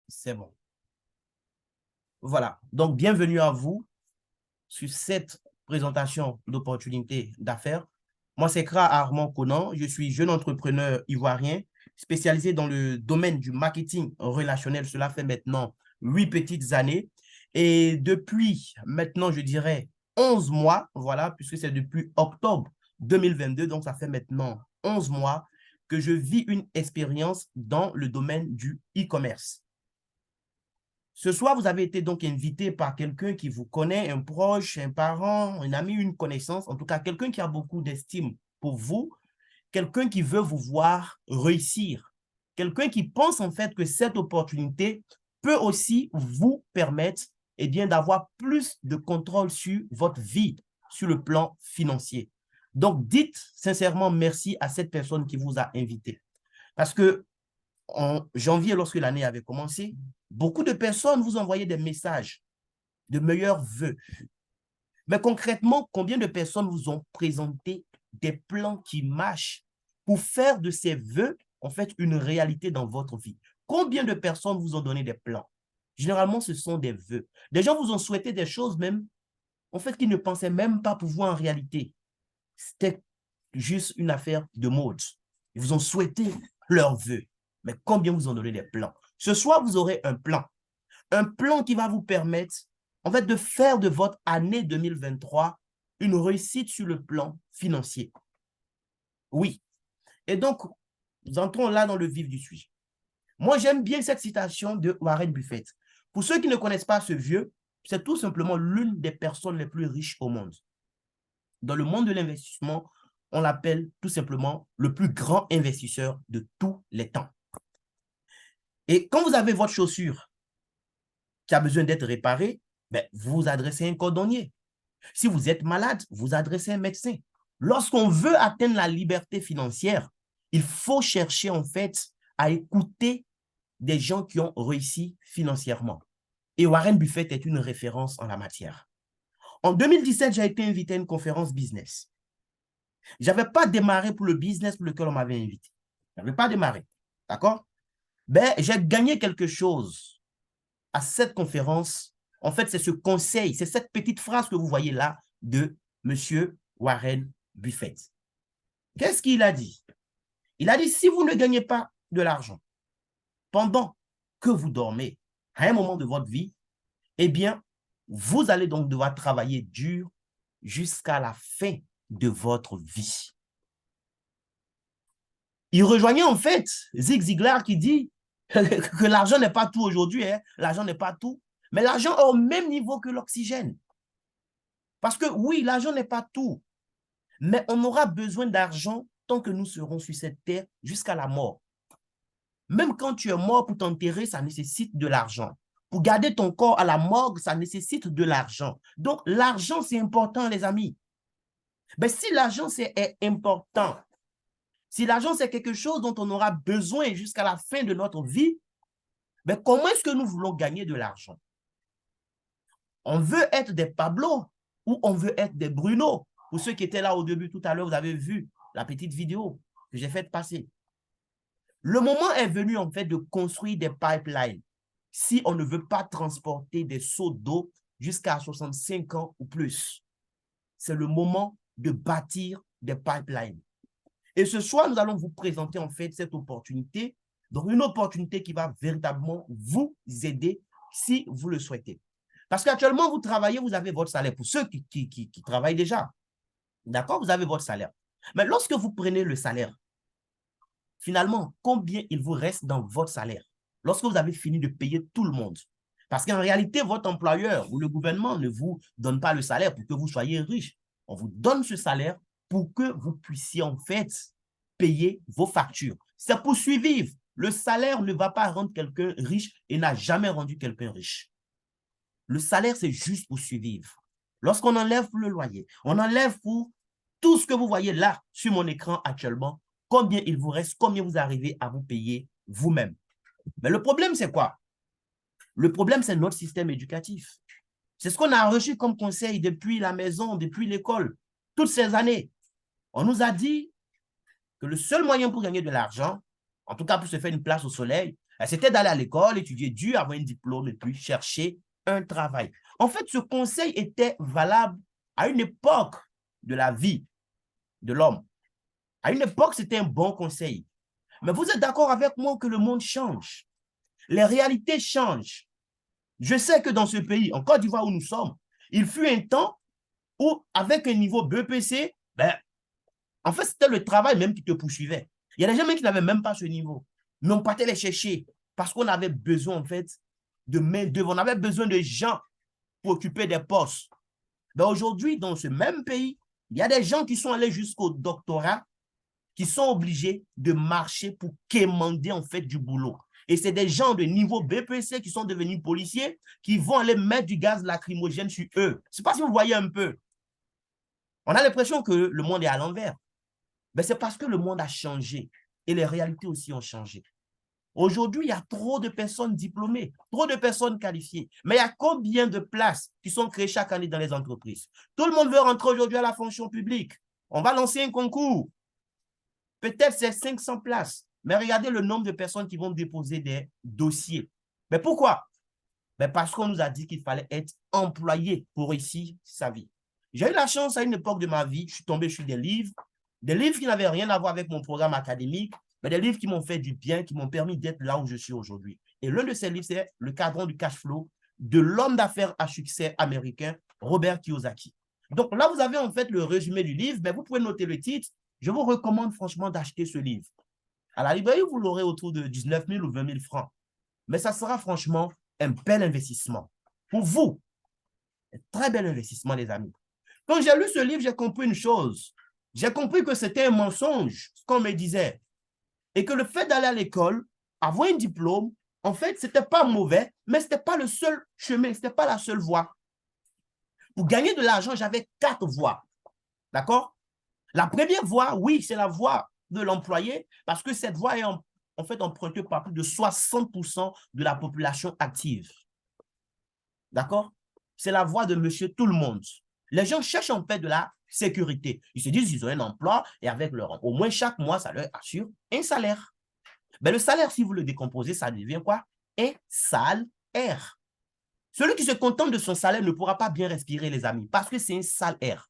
C'est bon. Voilà. Donc, bienvenue à vous sur cette présentation d'opportunités d'affaires. Moi, c'est Kra Armand Conan. Je suis jeune entrepreneur ivoirien spécialisé dans le domaine du marketing relationnel. Cela fait maintenant 8 petites années. Et depuis maintenant, je dirais 11 mois, voilà, puisque c'est depuis octobre 2022, donc ça fait maintenant 11 mois que je vis une expérience dans le domaine du e-commerce. Ce soir, vous avez été donc invité par quelqu'un qui vous connaît, un proche, un parent, un ami, une connaissance, en tout cas quelqu'un qui a beaucoup d'estime pour vous, quelqu'un qui veut vous voir réussir, quelqu'un qui pense en fait que cette opportunité peut aussi vous permettre d'avoir plus de contrôle sur votre vie, sur le plan financier. Donc, dites sincèrement merci à cette personne qui vous a invité. Parce que en janvier, lorsque l'année avait commencé, beaucoup de personnes vous envoyaient des messages de meilleurs vœux. Mais concrètement, combien de personnes vous ont présenté des plans qui marchent pour faire de ces vœux, en fait, une réalité dans votre vie? Combien de personnes vous ont donné des plans? Généralement, ce sont des vœux. Des gens vous ont souhaité des choses même, en fait, qu'ils ne pensaient même pas pouvoir en réalité. C'était juste une affaire de mode. Ils vous ont souhaité leurs vœux. Mais combien vous ont donné des plans? Ce soir, vous aurez un plan. Un plan qui va vous permettre, en fait, de faire de votre année 2023 une réussite sur le plan financier. Oui. Et donc, nous entrons là dans le vif du sujet. Moi, j'aime bien cette citation de Warren Buffett. Pour ceux qui ne connaissent pas ce vieux, c'est tout simplement l'une des personnes les plus riches au monde. Dans le monde de l'investissement, on l'appelle tout simplement le plus grand investisseur de tous les temps. Et quand vous avez votre chaussure qui a besoin d'être réparée, ben, vous vous adressez à un cordonnier. Si vous êtes malade, vous adressez à un médecin. Lorsqu'on veut atteindre la liberté financière, il faut chercher en fait à écouter des gens qui ont réussi financièrement. Et Warren Buffett est une référence en la matière. En 2017, j'ai été invité à une conférence business. Je n'avais pas démarré pour le business pour lequel on m'avait invité. Je n'avais pas démarré. D'accord? Ben, j'ai gagné quelque chose à cette conférence. En fait, c'est ce conseil, c'est cette petite phrase que vous voyez là de M. Warren Buffett. Qu'est-ce qu'il a dit? Il a dit, si vous ne gagnez pas de l'argent pendant que vous dormez à un moment de votre vie, eh bien, vous allez donc devoir travailler dur jusqu'à la fin de votre vie. Il rejoignait en fait Zig Ziglar qui dit que l'argent n'est pas tout aujourd'hui, hein? L'argent n'est pas tout, mais l'argent est au même niveau que l'oxygène. Parce que oui, l'argent n'est pas tout, mais on aura besoin d'argent tant que nous serons sur cette terre jusqu'à la mort. Même quand tu es mort, pour t'enterrer, ça nécessite de l'argent. Pour garder ton corps à la morgue, ça nécessite de l'argent. Donc, l'argent, c'est important, les amis. Mais si l'argent est important, si l'argent, c'est quelque chose dont on aura besoin jusqu'à la fin de notre vie, mais comment est-ce que nous voulons gagner de l'argent? On veut être des Pablo ou on veut être des Bruno? Pour ceux qui étaient là au début tout à l'heure, vous avez vu la petite vidéo que j'ai faite passer. Le moment est venu en fait de construire des pipelines si on ne veut pas transporter des seaux d'eau jusqu'à 65 ans ou plus. C'est le moment de bâtir des pipelines. Et ce soir, nous allons vous présenter en fait cette opportunité, donc une opportunité qui va véritablement vous aider si vous le souhaitez. Parce qu'actuellement, vous travaillez, vous avez votre salaire. Pour ceux qui travaillent déjà, d'accord, vous avez votre salaire. Mais lorsque vous prenez le salaire, finalement, combien il vous reste dans votre salaire lorsque vous avez fini de payer tout le monde? Parce qu'en réalité, votre employeur ou le gouvernement ne vous donne pas le salaire pour que vous soyez riche. On vous donne ce salaire pour que vous puissiez en fait payer vos factures. C'est pour survivre. Le salaire ne va pas rendre quelqu'un riche et n'a jamais rendu quelqu'un riche. Le salaire, c'est juste pour survivre. Lorsqu'on enlève pour le loyer, on enlève pour tout ce que vous voyez là sur mon écran actuellement, combien il vous reste, combien vous arrivez à vous payer vous-même. Mais le problème, c'est quoi? Le problème, c'est notre système éducatif. C'est ce qu'on a reçu comme conseil depuis la maison, depuis l'école, toutes ces années. On nous a dit que le seul moyen pour gagner de l'argent, en tout cas pour se faire une place au soleil, C'était d'aller à l'école, étudier dur, avoir un diplôme et puis chercher un travail. En fait, ce conseil était valable à une époque de la vie de l'homme. À une époque, c'était un bon conseil. Mais vous êtes d'accord avec moi que le monde change. Les réalités changent. Je sais que dans ce pays, en Côte d'Ivoire où nous sommes, il fut un temps où, avec un niveau BPC, en fait, c'était le travail même qui te poursuivait. Il y a des gens même qui n'avaient même pas ce niveau. Mais on partait les chercher parce qu'on avait besoin, en fait, de main-d'œuvre. On avait besoin de gens pour occuper des postes. Mais aujourd'hui, dans ce même pays, il y a des gens qui sont allés jusqu'au doctorat, qui sont obligés de marcher pour quémander, en fait, du boulot. Et c'est des gens de niveau BPC qui sont devenus policiers, qui vont aller mettre du gaz lacrymogène sur eux. Je ne sais pas si vous voyez un peu. On a l'impression que le monde est à l'envers. Mais c'est parce que le monde a changé et les réalités aussi ont changé. Aujourd'hui, il y a trop de personnes diplômées, trop de personnes qualifiées. Mais il y a combien de places qui sont créées chaque année dans les entreprises? Tout le monde veut rentrer aujourd'hui à la fonction publique. On va lancer un concours. Peut-être c'est 500 places. Mais regardez le nombre de personnes qui vont déposer des dossiers. Mais pourquoi? Mais parce qu'on nous a dit qu'il fallait être employé pour réussir sa vie. J'ai eu la chance à une époque de ma vie, je suis tombé sur des livres qui n'avaient rien à voir avec mon programme académique, mais des livres qui m'ont fait du bien, qui m'ont permis d'être là où je suis aujourd'hui. Et l'un de ces livres, c'est Le cadran du cash flow de l'homme d'affaires à succès américain, Robert Kiyosaki. Donc là, vous avez en fait le résumé du livre, mais vous pouvez noter le titre. Je vous recommande franchement d'acheter ce livre. À la librairie, vous l'aurez autour de 19 000 ou 20 000 francs. Mais ça sera franchement un bel investissement. Pour vous, un très bel investissement, les amis. Quand j'ai lu ce livre, j'ai compris une chose. J'ai compris que c'était un mensonge, ce qu'on me disait. Et que le fait d'aller à l'école, avoir un diplôme, en fait, ce n'était pas mauvais, mais ce n'était pas le seul chemin, ce n'était pas la seule voie. Pour gagner de l'argent, j'avais 4 voies. D'accord? La première voie, oui, c'est la voie de l'employé, parce que cette voie est en fait empruntée par plus de 60% de la population active. D'accord? C'est la voie de monsieur tout le monde. Les gens cherchent en fait de la sécurité. Ils se disent qu'ils ont un emploi et avec leur au moins chaque mois, ça leur assure un salaire. Mais le salaire, si vous le décomposez, ça devient quoi? Un salaire. Celui qui se contente de son salaire ne pourra pas bien respirer, les amis, parce que c'est un salaire.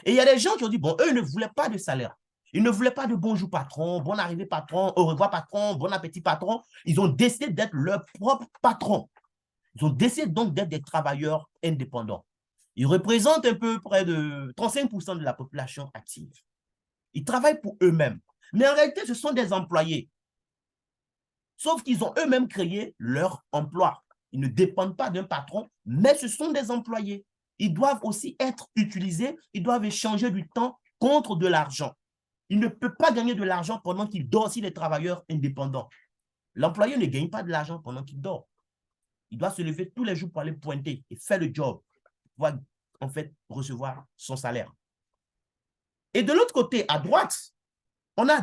Et il y a des gens qui ont dit, bon, eux ne voulaient pas de salaire. Ils ne voulaient pas de bonjour patron, bon arrivée patron, au revoir patron, bon appétit patron. Ils ont décidé d'être leur propre patron. Ils ont décidé donc d'être des travailleurs indépendants. Ils représentent un peu près de 35% de la population active. Ils travaillent pour eux-mêmes. Mais en réalité, ce sont des employés. Sauf qu'ils ont eux-mêmes créé leur emploi. Ils ne dépendent pas d'un patron, mais ce sont des employés. Ils doivent aussi être utilisés, ils doivent échanger du temps contre de l'argent. Il ne peut pas gagner de l'argent pendant qu'il dort s'il est travailleur indépendant. L'employé ne gagne pas de l'argent pendant qu'il dort. Il doit se lever tous les jours pour aller pointer et faire le job, pour pouvoir en fait recevoir son salaire. Et de l'autre côté, à droite, on a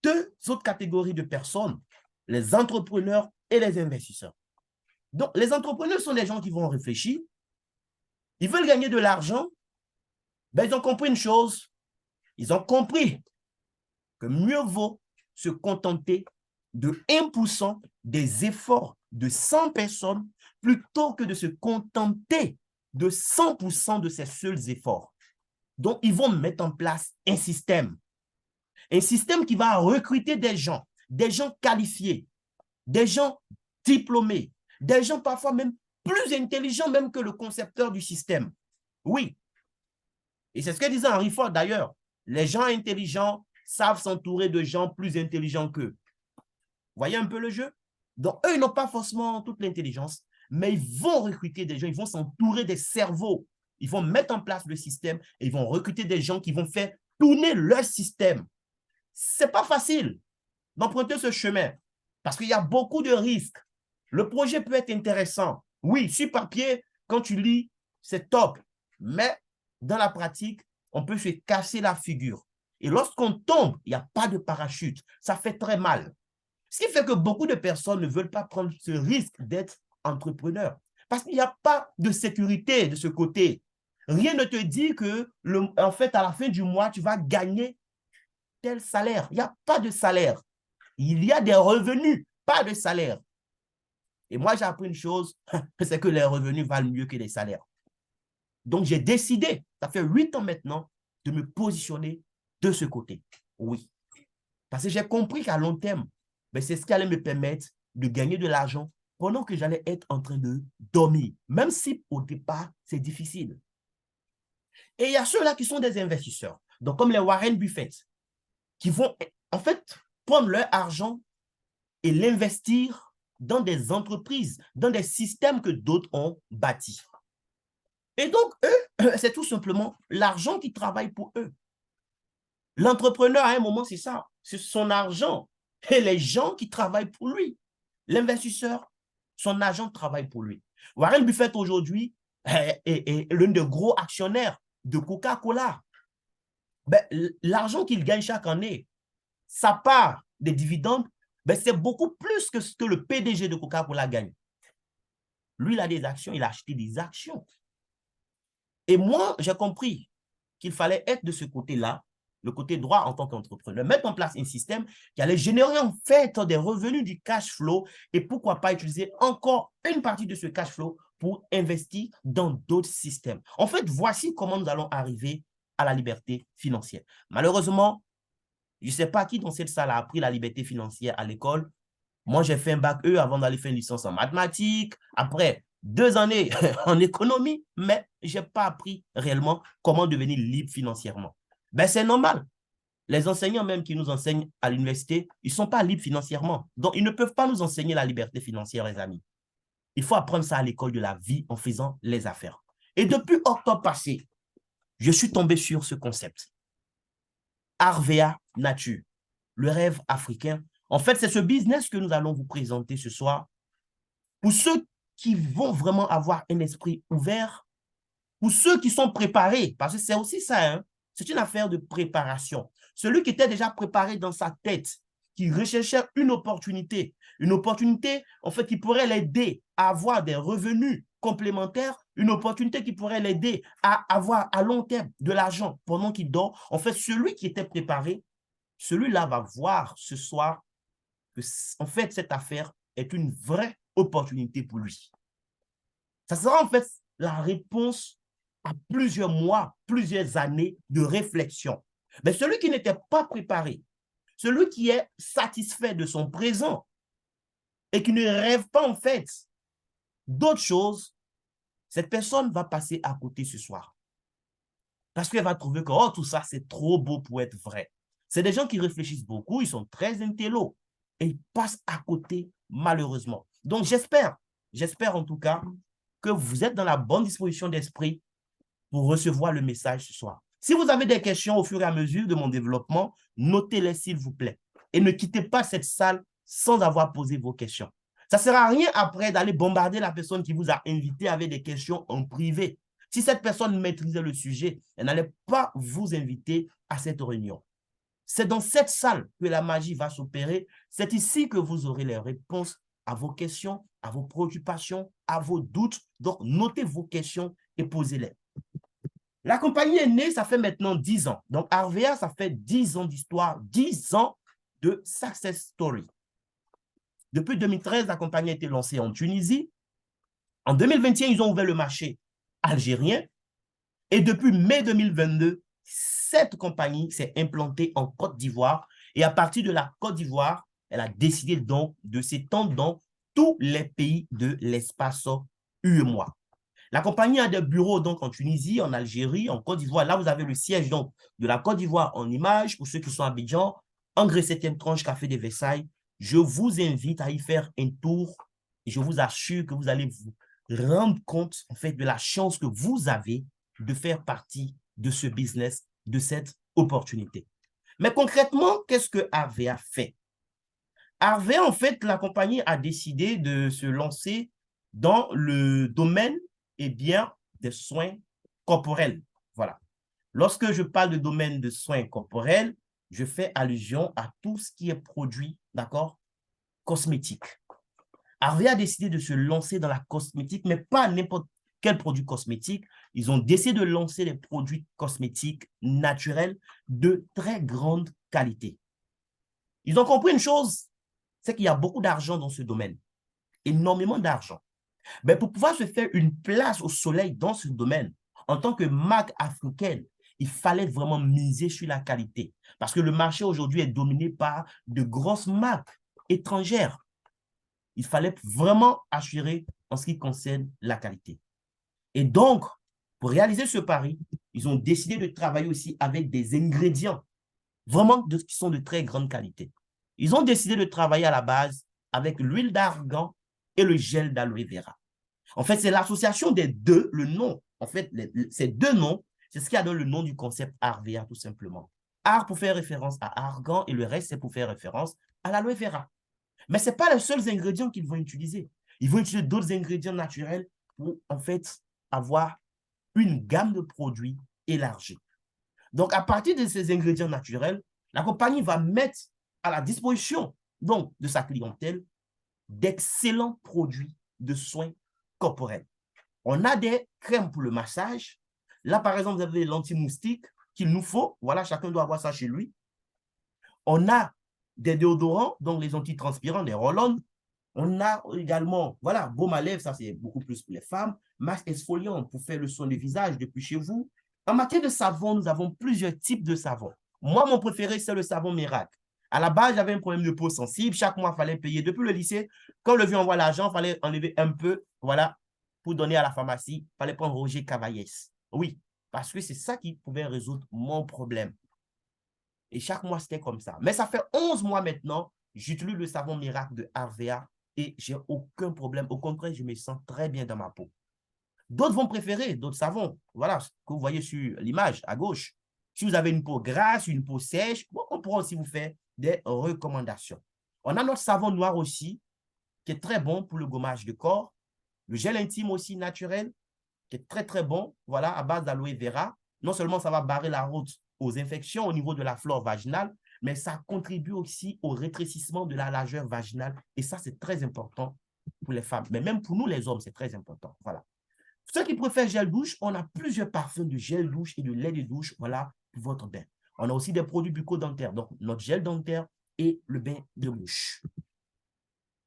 2 autres catégories de personnes, les entrepreneurs et les investisseurs. Donc, les entrepreneurs sont des gens qui vont réfléchir, ils veulent gagner de l'argent, ben, ils ont compris une chose, ils ont compris que mieux vaut se contenter de 1% des efforts de 100 personnes plutôt que de se contenter de 100% de ces seuls efforts. Donc, ils vont mettre en place un système qui va recruter des gens qualifiés, des gens diplômés, des gens parfois même plus intelligents même que le concepteur du système. Oui. Et c'est ce que disait Henry Ford d'ailleurs. Les gens intelligents savent s'entourer de gens plus intelligents qu'eux. Vous voyez un peu le jeu? Donc, eux, ils n'ont pas forcément toute l'intelligence, mais ils vont recruter des gens, ils vont s'entourer des cerveaux. Ils vont mettre en place le système et ils vont recruter des gens qui vont faire tourner leur système. Ce n'est pas facile d'emprunter ce chemin parce qu'il y a beaucoup de risques. Le projet peut être intéressant. Oui, sur papier, quand tu lis, c'est top. Mais dans la pratique, on peut se casser la figure. Et lorsqu'on tombe, il n'y a pas de parachute. Ça fait très mal. Ce qui fait que beaucoup de personnes ne veulent pas prendre ce risque d'être entrepreneur. Parce qu'il n'y a pas de sécurité de ce côté. Rien ne te dit que, en fait, à la fin du mois, tu vas gagner tel salaire. Il n'y a pas de salaire. Il y a des revenus, pas de salaire. Et moi, j'ai appris une chose, c'est que les revenus valent mieux que les salaires. Donc, j'ai décidé, ça fait 8 ans maintenant, de me positionner de ce côté. Oui. Parce que j'ai compris qu'à long terme, ben, c'est ce qui allait me permettre de gagner de l'argent pendant que j'allais être en train de dormir, même si au départ, c'est difficile. Et il y a ceux-là qui sont des investisseurs, donc comme les Warren Buffett, qui vont en fait prendre leur argent et l'investir dans des entreprises, dans des systèmes que d'autres ont bâtis. Et donc, eux, c'est tout simplement l'argent qui travaille pour eux. L'entrepreneur, à un moment, c'est ça. C'est son argent et les gens qui travaillent pour lui. L'investisseur, son argent travaille pour lui. Warren Buffett, aujourd'hui, est l'un des gros actionnaires de Coca-Cola. Ben, l'argent qu'il gagne chaque année, sa part des dividendes, ben, c'est beaucoup plus que ce que le PDG de Coca-Cola gagne. Lui, il a des actions, il a acheté des actions. Et moi, j'ai compris qu'il fallait être de ce côté-là, le côté droit en tant qu'entrepreneur, mettre en place un système qui allait générer en fait des revenus du cash flow et pourquoi pas utiliser encore une partie de ce cash flow pour investir dans d'autres systèmes. En fait, voici comment nous allons arriver à la liberté financière. Malheureusement, je ne sais pas qui dans cette salle a appris la liberté financière à l'école. Moi, j'ai fait un bac E avant d'aller faire une licence en mathématiques. Après, 2 années en économie, mais je n'ai pas appris réellement comment devenir libre financièrement. Ben, c'est normal. Les enseignants même qui nous enseignent à l'université, ils ne sont pas libres financièrement. Donc, ils ne peuvent pas nous enseigner la liberté financière, les amis. Il faut apprendre ça à l'école de la vie en faisant les affaires. Et depuis octobre passé, je suis tombé sur ce concept. Arvea Nature, le rêve africain. En fait, c'est ce business que nous allons vous présenter ce soir. Pour ceux qui vont vraiment avoir un esprit ouvert, pour ceux qui sont préparés, parce que c'est aussi ça, hein, c'est une affaire de préparation. Celui qui était déjà préparé dans sa tête, qui recherchait une opportunité, en fait, qui pourrait l'aider à avoir des revenus complémentaires, une opportunité qui pourrait l'aider à avoir à long terme de l'argent pendant qu'il dort. En fait, celui qui était préparé, celui-là va voir ce soir que, en fait, cette affaire est une vraie opportunité pour lui. Ça sera en fait la réponse à plusieurs mois, plusieurs années de réflexion. Mais celui qui n'était pas préparé, celui qui est satisfait de son présent et qui ne rêve pas en fait d'autres choses, cette personne va passer à côté ce soir. Parce qu'elle va trouver que oh, tout ça, c'est trop beau pour être vrai. C'est des gens qui réfléchissent beaucoup, ils sont très intello et ils passent à côté malheureusement. Donc j'espère en tout cas que vous êtes dans la bonne disposition d'esprit pour recevoir le message ce soir. Si vous avez des questions au fur et à mesure de mon développement, notez-les s'il vous plaît. Et ne quittez pas cette salle sans avoir posé vos questions. Ça ne sert à rien après d'aller bombarder la personne qui vous a invité avec des questions en privé. Si cette personne maîtrisait le sujet, elle n'allait pas vous inviter à cette réunion. C'est dans cette salle que la magie va s'opérer. C'est ici que vous aurez les réponses à vos questions, à vos préoccupations, à vos doutes. Donc, notez vos questions et posez-les. La compagnie est née, ça fait maintenant 10 ans. Donc, Arvea, ça fait 10 ans d'histoire, 10 ans de success story. Depuis 2013, la compagnie a été lancée en Tunisie. En 2021, ils ont ouvert le marché algérien. Et depuis mai 2022, cette compagnie s'est implantée en Côte d'Ivoire. Et à partir de la Côte d'Ivoire, elle a décidé donc de s'étendre dans tous les pays de l'espace UEMOA. La compagnie a des bureaux donc en Tunisie, en Algérie, en Côte d'Ivoire. Là, vous avez le siège donc de la Côte d'Ivoire en image pour ceux qui sont à Abidjan, Engrais 7e tranche, Café de Versailles. Je vous invite à y faire un tour et je vous assure que vous allez vous rendre compte en fait de la chance que vous avez de faire partie de ce business, de cette opportunité. Mais concrètement, qu'est-ce que Arvea fait? Arvea, en fait, la compagnie a décidé de se lancer dans le domaine des soins corporels. Voilà. Lorsque je parle de domaine de soins corporels, je fais allusion à tout ce qui est produit, d'accord, cosmétique. Arvea a décidé de se lancer dans la cosmétique, mais pas n'importe quel produit cosmétique. Ils ont décidé de lancer des produits cosmétiques naturels de très grande qualité. Ils ont compris une chose, c'est qu'il y a beaucoup d'argent dans ce domaine, énormément d'argent. Mais pour pouvoir se faire une place au soleil dans ce domaine, en tant que marque africaine, il fallait vraiment miser sur la qualité. Parce que le marché aujourd'hui est dominé par de grosses marques étrangères. Il fallait vraiment assurer en ce qui concerne la qualité. Et donc, pour réaliser ce pari, ils ont décidé de travailler aussi avec des ingrédients vraiment qui sont de très grande qualité. Ils ont décidé de travailler à la base avec l'huile d'argan et le gel d'aloe vera. En fait, c'est l'association des deux, le nom. En fait, ces deux noms, c'est ce qui a donné le nom du concept Arvea, tout simplement. Ar pour faire référence à argan et le reste, c'est pour faire référence à l'aloe vera. Mais ce n'est pas les seuls ingrédients qu'ils vont utiliser. Ils vont utiliser d'autres ingrédients naturels pour, en fait, avoir une gamme de produits élargie. Donc, à partir de ces ingrédients naturels, la compagnie va mettre à la disposition donc, de sa clientèle d'excellents produits de soins corporels. On a des crèmes pour le massage. Là, par exemple, vous avez l'anti-moustique qu'il nous faut. Voilà, chacun doit avoir ça chez lui. On a des déodorants, donc les antitranspirants, les roll-on. On a également, voilà, baume à lèvres, ça c'est beaucoup plus pour les femmes. Masque exfoliant pour faire le soin du visage depuis chez vous. En matière de savon, nous avons plusieurs types de savon. Moi, mon préféré, c'est le savon miracle. À la base, j'avais un problème de peau sensible. Chaque mois, il fallait payer. Depuis le lycée, quand le vieux envoie l'argent, il fallait enlever un peu, voilà, pour donner à la pharmacie. Il fallait prendre Roger Cavaillès. Oui, parce que c'est ça qui pouvait résoudre mon problème. Et chaque mois, c'était comme ça. Mais ça fait 11 mois maintenant, j'utilise le savon miracle de Arvea et j'ai aucun problème. Au contraire, je me sens très bien dans ma peau. D'autres vont préférer d'autres savons. Voilà ce que vous voyez sur l'image à gauche. Si vous avez une peau grasse, une peau sèche, on pourra aussi vous faire des recommandations. On a notre savon noir aussi, qui est très bon pour le gommage de corps. Le gel intime aussi naturel, qui est très, très bon, voilà, à base d'aloe vera. Non seulement ça va barrer la route aux infections au niveau de la flore vaginale, mais ça contribue aussi au rétrécissement de la largeur vaginale. Et ça, c'est très important pour les femmes. Mais même pour nous, les hommes, c'est très important. Voilà. Ceux qui préfèrent gel douche, on a plusieurs parfums de gel douche et de lait de douche, voilà, pour votre bain. On a aussi des produits bucco-dentaires, donc notre gel dentaire et le bain de bouche.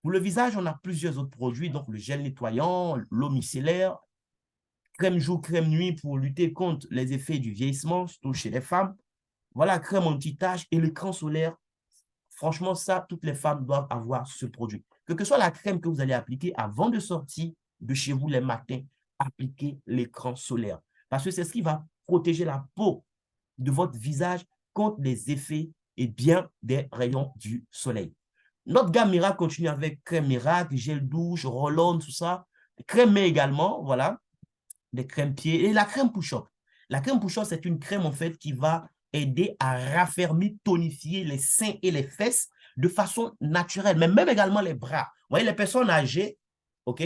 Pour le visage, on a plusieurs autres produits, donc le gel nettoyant, l'eau micellaire, crème jour, crème nuit pour lutter contre les effets du vieillissement, surtout chez les femmes. Voilà, crème anti-tache et l'écran solaire. Franchement, ça, toutes les femmes doivent avoir ce produit. Que soit la crème que vous allez appliquer avant de sortir de chez vous les matins, appliquez l'écran solaire. Parce que c'est ce qui va protéger la peau de votre visage contre les effets et bien des rayons du soleil. Notre gamme Miracle continue avec crème Miracle, gel douche, roll-on, tout ça. Crème mais également, voilà, des crèmes pieds et la crème push-up. La crème push-up, c'est une crème en fait qui va aider à raffermir, tonifier les seins et les fesses de façon naturelle, mais même également les bras. Vous voyez, les personnes âgées, ok,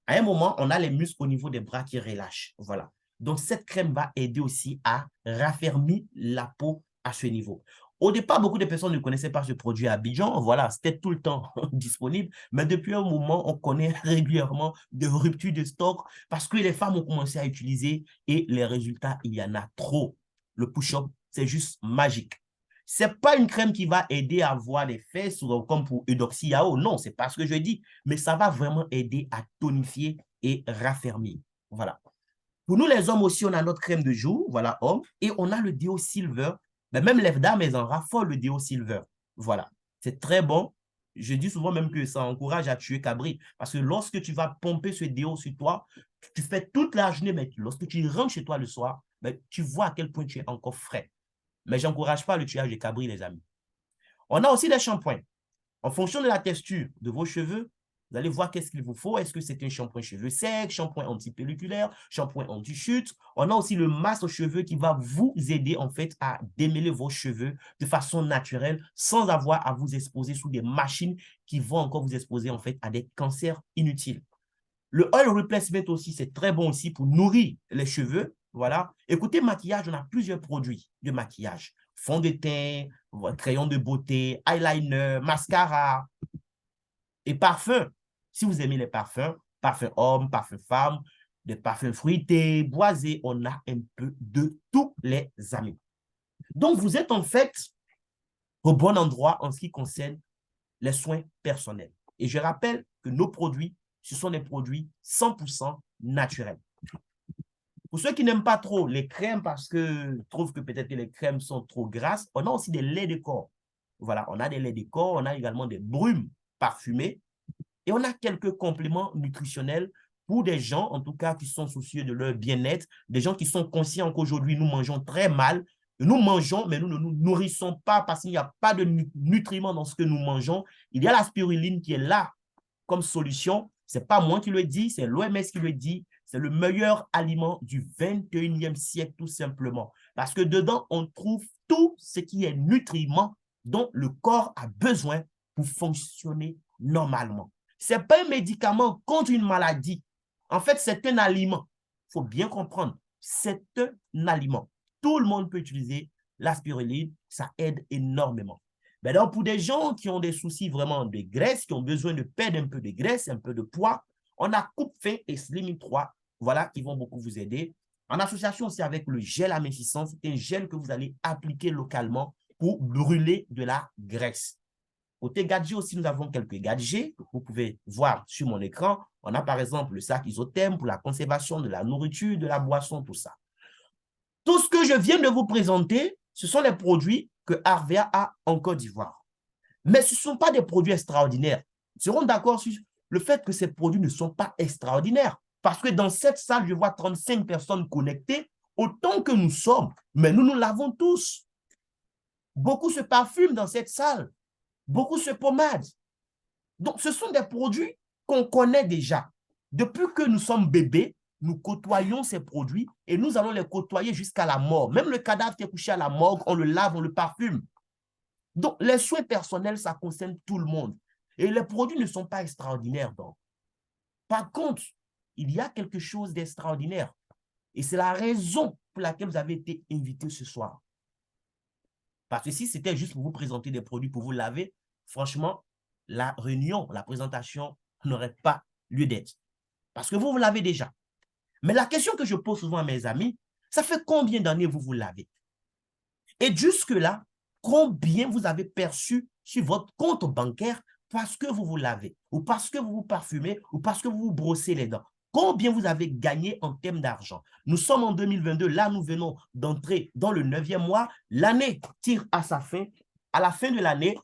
à un moment, on a les muscles au niveau des bras qui relâchent. Voilà. Donc, cette crème va aider aussi à raffermir la peau à ce niveau. Au départ, beaucoup de personnes ne connaissaient pas ce produit à Abidjan. Voilà, c'était tout le temps disponible. Mais depuis un moment, on connaît régulièrement des ruptures de stock parce que les femmes ont commencé à utiliser et les résultats, il y en a trop. Le push-up, c'est juste magique. Ce n'est pas une crème qui va aider à avoir des fesses comme pour Eudoxie Yao. Non, ce n'est pas ce que je dis. Mais ça va vraiment aider à tonifier et raffermir. Voilà. Pour nous, les hommes aussi, on a notre crème de jour, voilà, homme, et on a le déo silver. Mais même les dames, elles en raffolent le déo silver. Voilà. C'est très bon. Je dis souvent même que ça encourage à tuer cabri. Parce que lorsque tu vas pomper ce déo sur toi, tu fais toute la journée, mais lorsque tu rentres chez toi le soir, tu vois à quel point tu es encore frais. Mais je n'encourage pas le tuage de cabri, les amis. On a aussi des shampoings. En fonction de la texture de vos cheveux, vous allez voir qu'est-ce qu'il vous faut. Est-ce que c'est un shampoing cheveux secs, shampoing anti-pelliculaire, shampoing anti-chute. On a aussi le masque aux cheveux qui va vous aider en fait à démêler vos cheveux de façon naturelle sans avoir à vous exposer sous des machines qui vont encore vous exposer en fait à des cancers inutiles. Le oil replacement aussi, c'est très bon aussi pour nourrir les cheveux. Voilà. Écoutez, maquillage, on a plusieurs produits de maquillage. Fond de teint, crayon de beauté, eyeliner, mascara et parfum. Si vous aimez les parfums, parfum homme, parfum femme, des parfums fruités, boisés, on a un peu de tous les amis. Donc, vous êtes en fait au bon endroit en ce qui concerne les soins personnels. Et je rappelle que nos produits, ce sont des produits 100% naturels. Pour ceux qui n'aiment pas trop les crèmes parce que trouvent que peut-être que les crèmes sont trop grasses, on a aussi des laits de corps. Voilà, on a des laits de corps, on a également des brumes parfumées et on a quelques compléments nutritionnels pour des gens, en tout cas, qui sont soucieux de leur bien-être, des gens qui sont conscients qu'aujourd'hui, nous mangeons très mal. Nous mangeons, mais nous ne nous nourrissons pas parce qu'il n'y a pas de nutriments dans ce que nous mangeons. Il y a la spiruline qui est là comme solution. Ce n'est pas moi qui le dis, c'est l'OMS qui le dit. C'est le meilleur aliment du 21e siècle, tout simplement. Parce que dedans, on trouve tout ce qui est nutriments dont le corps a besoin pour fonctionner normalement. Ce n'est pas un médicament contre une maladie. En fait, c'est un aliment. Il faut bien comprendre. C'est un aliment. Tout le monde peut utiliser la spiruline. Ça aide énormément. Mais donc, pour des gens qui ont des soucis vraiment de graisse, qui ont besoin de perdre un peu de graisse, un peu de poids, on a Coupe-Faim et Slimming 3, voilà, qui vont beaucoup vous aider. En association aussi avec le gel amincissant, c'est un gel que vous allez appliquer localement pour brûler de la graisse. Côté gadget aussi, nous avons quelques gadgets que vous pouvez voir sur mon écran. On a par exemple le sac isotherme pour la conservation de la nourriture, de la boisson, tout ça. Tout ce que je viens de vous présenter, ce sont les produits que Harvia a en Côte d'Ivoire. Mais ce ne sont pas des produits extraordinaires. Nous serons d'accord sur le fait que ces produits ne sont pas extraordinaires. Parce que dans cette salle, je vois 35 personnes connectées, autant que nous sommes, mais nous l'avons tous. Beaucoup se parfument dans cette salle. Beaucoup se pommadent. Donc, ce sont des produits qu'on connaît déjà. Depuis que nous sommes bébés, nous côtoyons ces produits et nous allons les côtoyer jusqu'à la mort. Même le cadavre qui est couché à la morgue, on le lave, on le parfume. Donc, les soins personnels, ça concerne tout le monde. Et les produits ne sont pas extraordinaires. Donc. Par contre, il y a quelque chose d'extraordinaire. Et c'est la raison pour laquelle vous avez été invité ce soir. Parce que si c'était juste pour vous présenter des produits pour vous laver, franchement, la réunion, la présentation n'aurait pas lieu d'être. Parce que vous l'avez déjà. Mais la question que je pose souvent à mes amis, ça fait combien d'années vous lavez? Et jusque-là, combien vous avez perçu sur votre compte bancaire parce que vous lavez, ou parce que vous vous parfumez, ou parce que vous vous brossez les dents? Combien vous avez gagné en termes d'argent? Nous sommes en 2022, là nous venons d'entrer dans le 9e mois, l'année tire à sa fin. À la fin de l'année,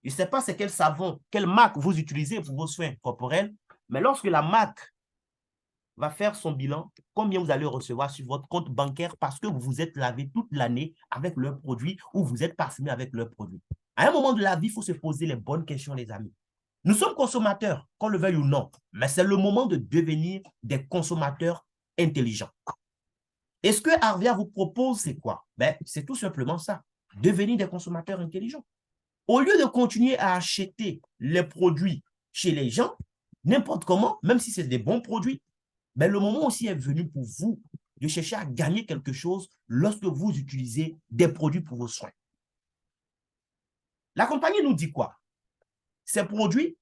je ne sais pas c'est quel savon, quelle marque vous utilisez pour vos soins corporels, mais lorsque la marque va faire son bilan, combien vous allez recevoir sur votre compte bancaire parce que vous vous êtes lavé toute l'année avec leurs produits ou vous êtes parfumé avec leurs produits. À un moment de la vie, il faut se poser les bonnes questions, les amis. Nous sommes consommateurs, qu'on le veuille ou non, mais c'est le moment de devenir des consommateurs intelligents. Et ce que Harvia vous propose, c'est quoi? Ben, c'est tout simplement ça, devenir des consommateurs intelligents. Au lieu de continuer à acheter les produits chez les gens, n'importe comment, même si c'est des bons produits, mais le moment aussi est venu pour vous de chercher à gagner quelque chose lorsque vous utilisez des produits pour vos soins. La compagnie nous dit quoi? Ces produits,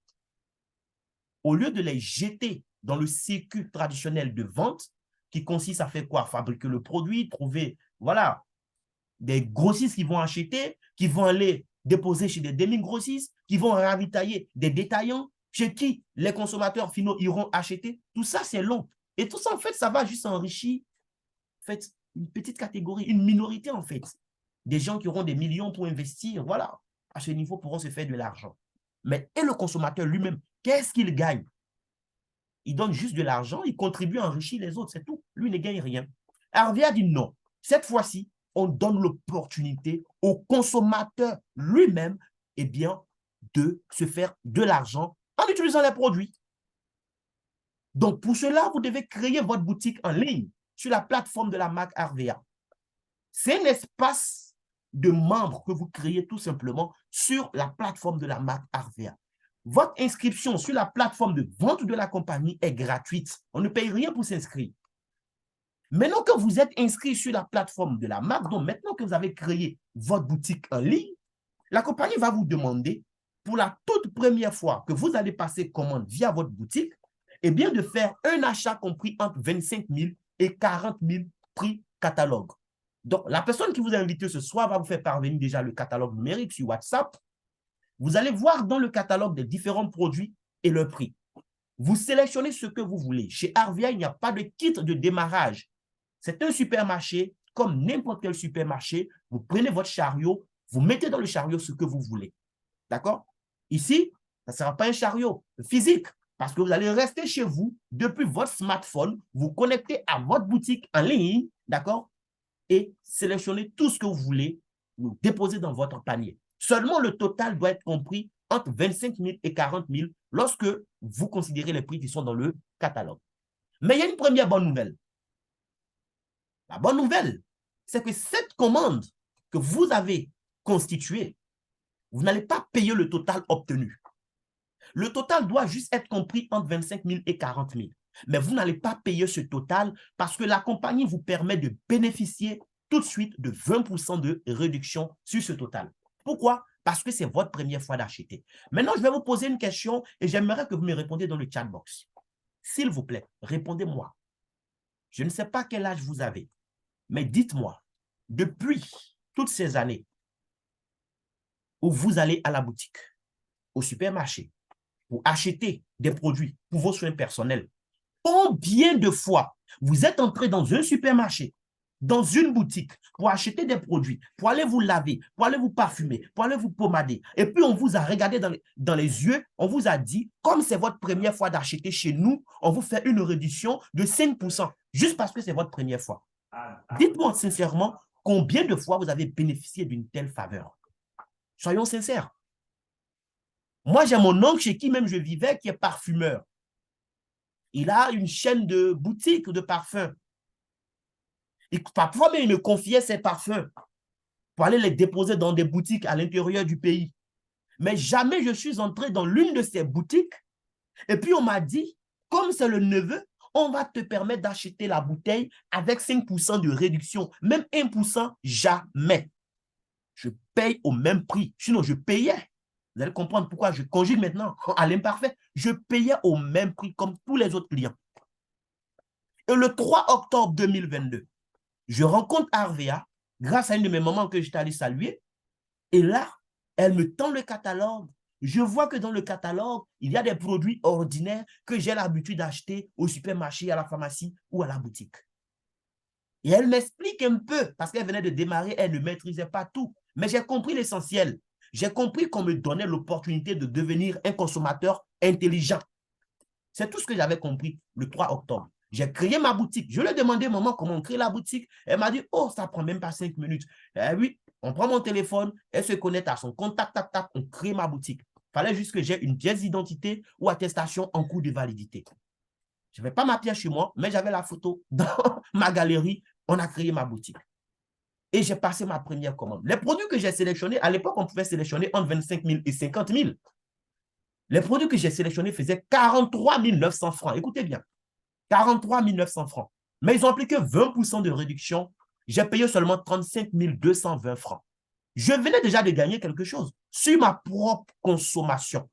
au lieu de les jeter dans le circuit traditionnel de vente, qui consiste à faire quoi? Fabriquer le produit, trouver, voilà, des grossistes qui vont acheter, qui vont aller déposer chez des demi-grossistes, qui vont ravitailler des détaillants, chez qui les consommateurs finaux iront acheter. Tout ça, c'est long. Et tout ça, en fait, ça va juste enrichir en fait, une petite catégorie, une minorité, en fait. Des gens qui auront des millions pour investir, voilà, à ce niveau pourront se faire de l'argent. Mais et le consommateur lui-même, qu'est-ce qu'il gagne? Il donne juste de l'argent, il contribue à enrichir les autres, c'est tout. Lui ne gagne rien. Harvey a dit non. Cette fois-ci, on donne l'opportunité au consommateur lui-même, eh bien, de se faire de l'argent en utilisant les produits. Donc, pour cela, vous devez créer votre boutique en ligne sur la plateforme de la marque Harvea. C'est un espace de membres que vous créez tout simplement sur la plateforme de la marque Harvea. Votre inscription sur la plateforme de vente de la compagnie est gratuite. On ne paye rien pour s'inscrire. Maintenant que vous êtes inscrit sur la plateforme de la marque, donc maintenant que vous avez créé votre boutique en ligne, la compagnie va vous demander, pour la toute première fois que vous allez passer commande via votre boutique, eh bien de faire un achat compris entre 25 000 et 40 000 prix catalogue. Donc, la personne qui vous a invité ce soir va vous faire parvenir déjà le catalogue numérique sur WhatsApp. Vous allez voir dans le catalogue des différents produits et leur prix. Vous sélectionnez ce que vous voulez. Chez Arvia, il n'y a pas de kit de démarrage. C'est un supermarché, comme n'importe quel supermarché. Vous prenez votre chariot, vous mettez dans le chariot ce que vous voulez. D'accord? Ici, ça ne sera pas un chariot physique, parce que vous allez rester chez vous, depuis votre smartphone, vous connecter à votre boutique en ligne, d'accord? Et sélectionner tout ce que vous voulez, vous déposer dans votre panier. Seulement le total doit être compris entre 25 000 et 40 000 lorsque vous considérez les prix qui sont dans le catalogue. Mais il y a une première bonne nouvelle. La bonne nouvelle, c'est que cette commande que vous avez constituée, vous n'allez pas payer le total obtenu. Le total doit juste être compris entre 25 000 et 40 000. Mais vous n'allez pas payer ce total parce que la compagnie vous permet de bénéficier tout de suite de 20% de réduction sur ce total. Pourquoi? Parce que c'est votre première fois d'acheter. Maintenant, je vais vous poser une question et j'aimerais que vous me répondiez dans le chat box. S'il vous plaît, répondez-moi. Je ne sais pas quel âge vous avez, mais dites-moi, depuis toutes ces années où vous allez à la boutique, au supermarché, pour acheter des produits pour vos soins personnels, combien de fois vous êtes entré dans un supermarché, dans une boutique, pour acheter des produits, pour aller vous laver, pour aller vous parfumer, pour aller vous pommader, et puis on vous a regardé dans les yeux, on vous a dit, comme c'est votre première fois d'acheter chez nous, on vous fait une réduction de 5%, juste parce que c'est votre première fois. Dites-moi sincèrement, combien de fois vous avez bénéficié d'une telle faveur? Soyons sincères. Moi, j'ai mon oncle chez qui même je vivais, qui est parfumeur. Il a une chaîne de boutiques de parfums. Et parfois, même, il me confiait ses parfums pour aller les déposer dans des boutiques à l'intérieur du pays. Mais jamais je suis entré dans l'une de ces boutiques et puis on m'a dit, comme c'est le neveu, on va te permettre d'acheter la bouteille avec 5% de réduction. Même 1%, jamais. Je paye au même prix. Sinon, je payais. Vous allez comprendre pourquoi je conjugue maintenant à l'imparfait. Je payais au même prix comme tous les autres clients. Et le 3 octobre 2022, je rencontre Arvea grâce à une de mes mamans que j'étais allé saluer. Et là, elle me tend le catalogue. Je vois que dans le catalogue, il y a des produits ordinaires que j'ai l'habitude d'acheter au supermarché, à la pharmacie ou à la boutique. Et elle m'explique un peu, parce qu'elle venait de démarrer, elle ne maîtrisait pas tout. Mais j'ai compris l'essentiel. J'ai compris qu'on me donnait l'opportunité de devenir un consommateur intelligent. C'est tout ce que j'avais compris le 3 octobre. J'ai créé ma boutique. Je lui ai demandé, maman, comment on crée la boutique. Elle m'a dit, oh, ça ne prend même pas 5 minutes. Eh oui, on prend mon téléphone, elle se connecte à son contact, tac, tac, on crée ma boutique. Il fallait juste que j'ai une pièce d'identité ou attestation en cours de validité. Je n'avais pas ma pièce chez moi, mais j'avais la photo dans ma galerie. On a créé ma boutique. Et j'ai passé ma première commande. Les produits que j'ai sélectionnés, à l'époque, on pouvait sélectionner entre 25 000 et 50 000. Les produits que j'ai sélectionnés faisaient 43 900 francs. Écoutez bien, 43 900 francs. Mais ils ont appliqué 20% de réduction. J'ai payé seulement 35 220 francs. Je venais déjà de gagner quelque chose sur ma propre consommation.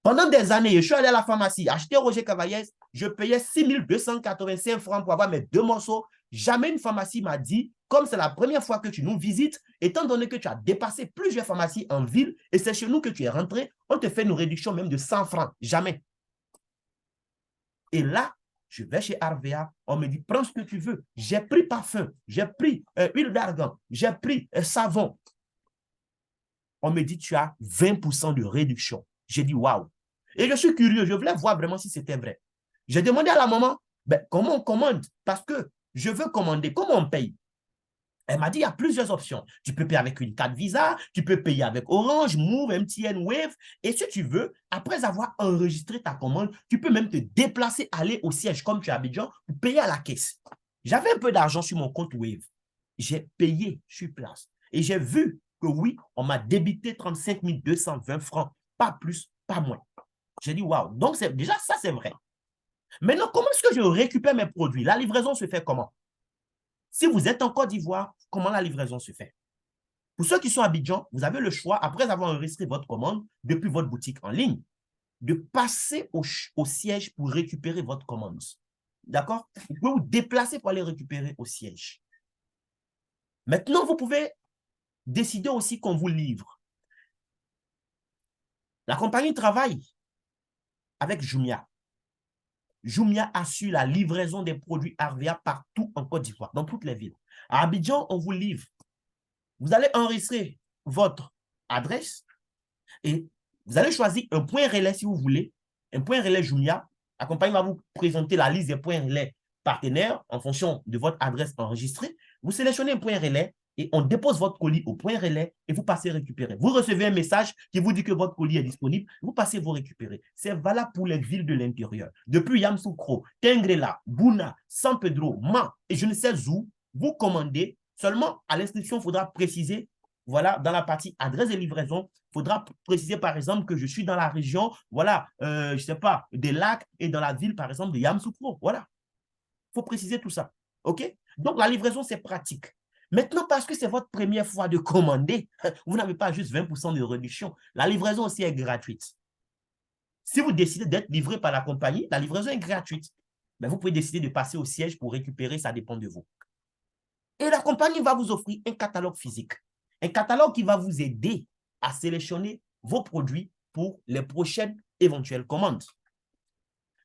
Pendant des années, je suis allé à la pharmacie, acheter Roger Cavaillès, je payais 6 285 francs pour avoir mes 2 morceaux. Jamais une pharmacie m'a dit, comme c'est la première fois que tu nous visites, étant donné que tu as dépassé plusieurs pharmacies en ville et c'est chez nous que tu es rentré, on te fait une réduction même de 100 francs. Jamais. Et là, je vais chez Arvea, on me dit, prends ce que tu veux. J'ai pris parfum, j'ai pris huile d'argan, j'ai pris savon. On me dit, tu as 20% de réduction. J'ai dit, waouh. Et je suis curieux, je voulais voir vraiment si c'était vrai. J'ai demandé à la maman, ben, comment on commande? Parce que je veux commander, comment on paye? Elle m'a dit, il y a plusieurs options. Tu peux payer avec une carte Visa, tu peux payer avec Orange, Move, MTN, Wave. Et si tu veux, après avoir enregistré ta commande, tu peux même te déplacer, aller au siège comme tu es à Abidjan pour payer à la caisse. J'avais un peu d'argent sur mon compte Wave. J'ai payé sur place. Et j'ai vu que oui, on m'a débité 35 220 francs. Pas plus, pas moins. J'ai dit, waouh. Donc, déjà, ça, c'est vrai. Maintenant, comment est-ce que je récupère mes produits? La livraison se fait comment? Si vous êtes en Côte d'Ivoire, comment la livraison se fait? Pour ceux qui sont à Abidjan, vous avez le choix, après avoir enregistré votre commande depuis votre boutique en ligne, de passer au siège pour récupérer votre commande. D'accord? Vous pouvez vous déplacer pour aller récupérer au siège. Maintenant, vous pouvez décider aussi qu'on vous livre. La compagnie travaille avec Jumia. Jumia assure la livraison des produits RVA partout en Côte d'Ivoire, dans toutes les villes. À Abidjan, on vous livre. Vous allez enregistrer votre adresse et vous allez choisir un point relais si vous voulez, un point relais Jumia. La compagnie va vous présenter la liste des points relais partenaires en fonction de votre adresse enregistrée. Vous sélectionnez un point relais et on dépose votre colis au point relais et vous passez récupérer. Vous recevez un message qui vous dit que votre colis est disponible, vous passez vous récupérer. C'est valable pour les villes de l'intérieur. Depuis Yamoussoukro, Tengrela, Bouna, San Pedro, Man et je ne sais où, vous commandez. Seulement, à l'inscription, il faudra préciser, voilà, dans la partie adresse de livraison, il faudra préciser, par exemple, que je suis dans la région, voilà, je ne sais pas, des lacs et dans la ville, par exemple, de Yamoussoukro. Voilà. Il faut préciser tout ça. OK? Donc, la livraison, c'est pratique. Maintenant, parce que c'est votre première fois de commander, vous n'avez pas juste 20% de réduction. La livraison aussi est gratuite. Si vous décidez d'être livré par la compagnie, la livraison est gratuite. Mais vous pouvez décider de passer au siège pour récupérer, ça dépend de vous. Et la compagnie va vous offrir un catalogue physique. Un catalogue qui va vous aider à sélectionner vos produits pour les prochaines éventuelles commandes.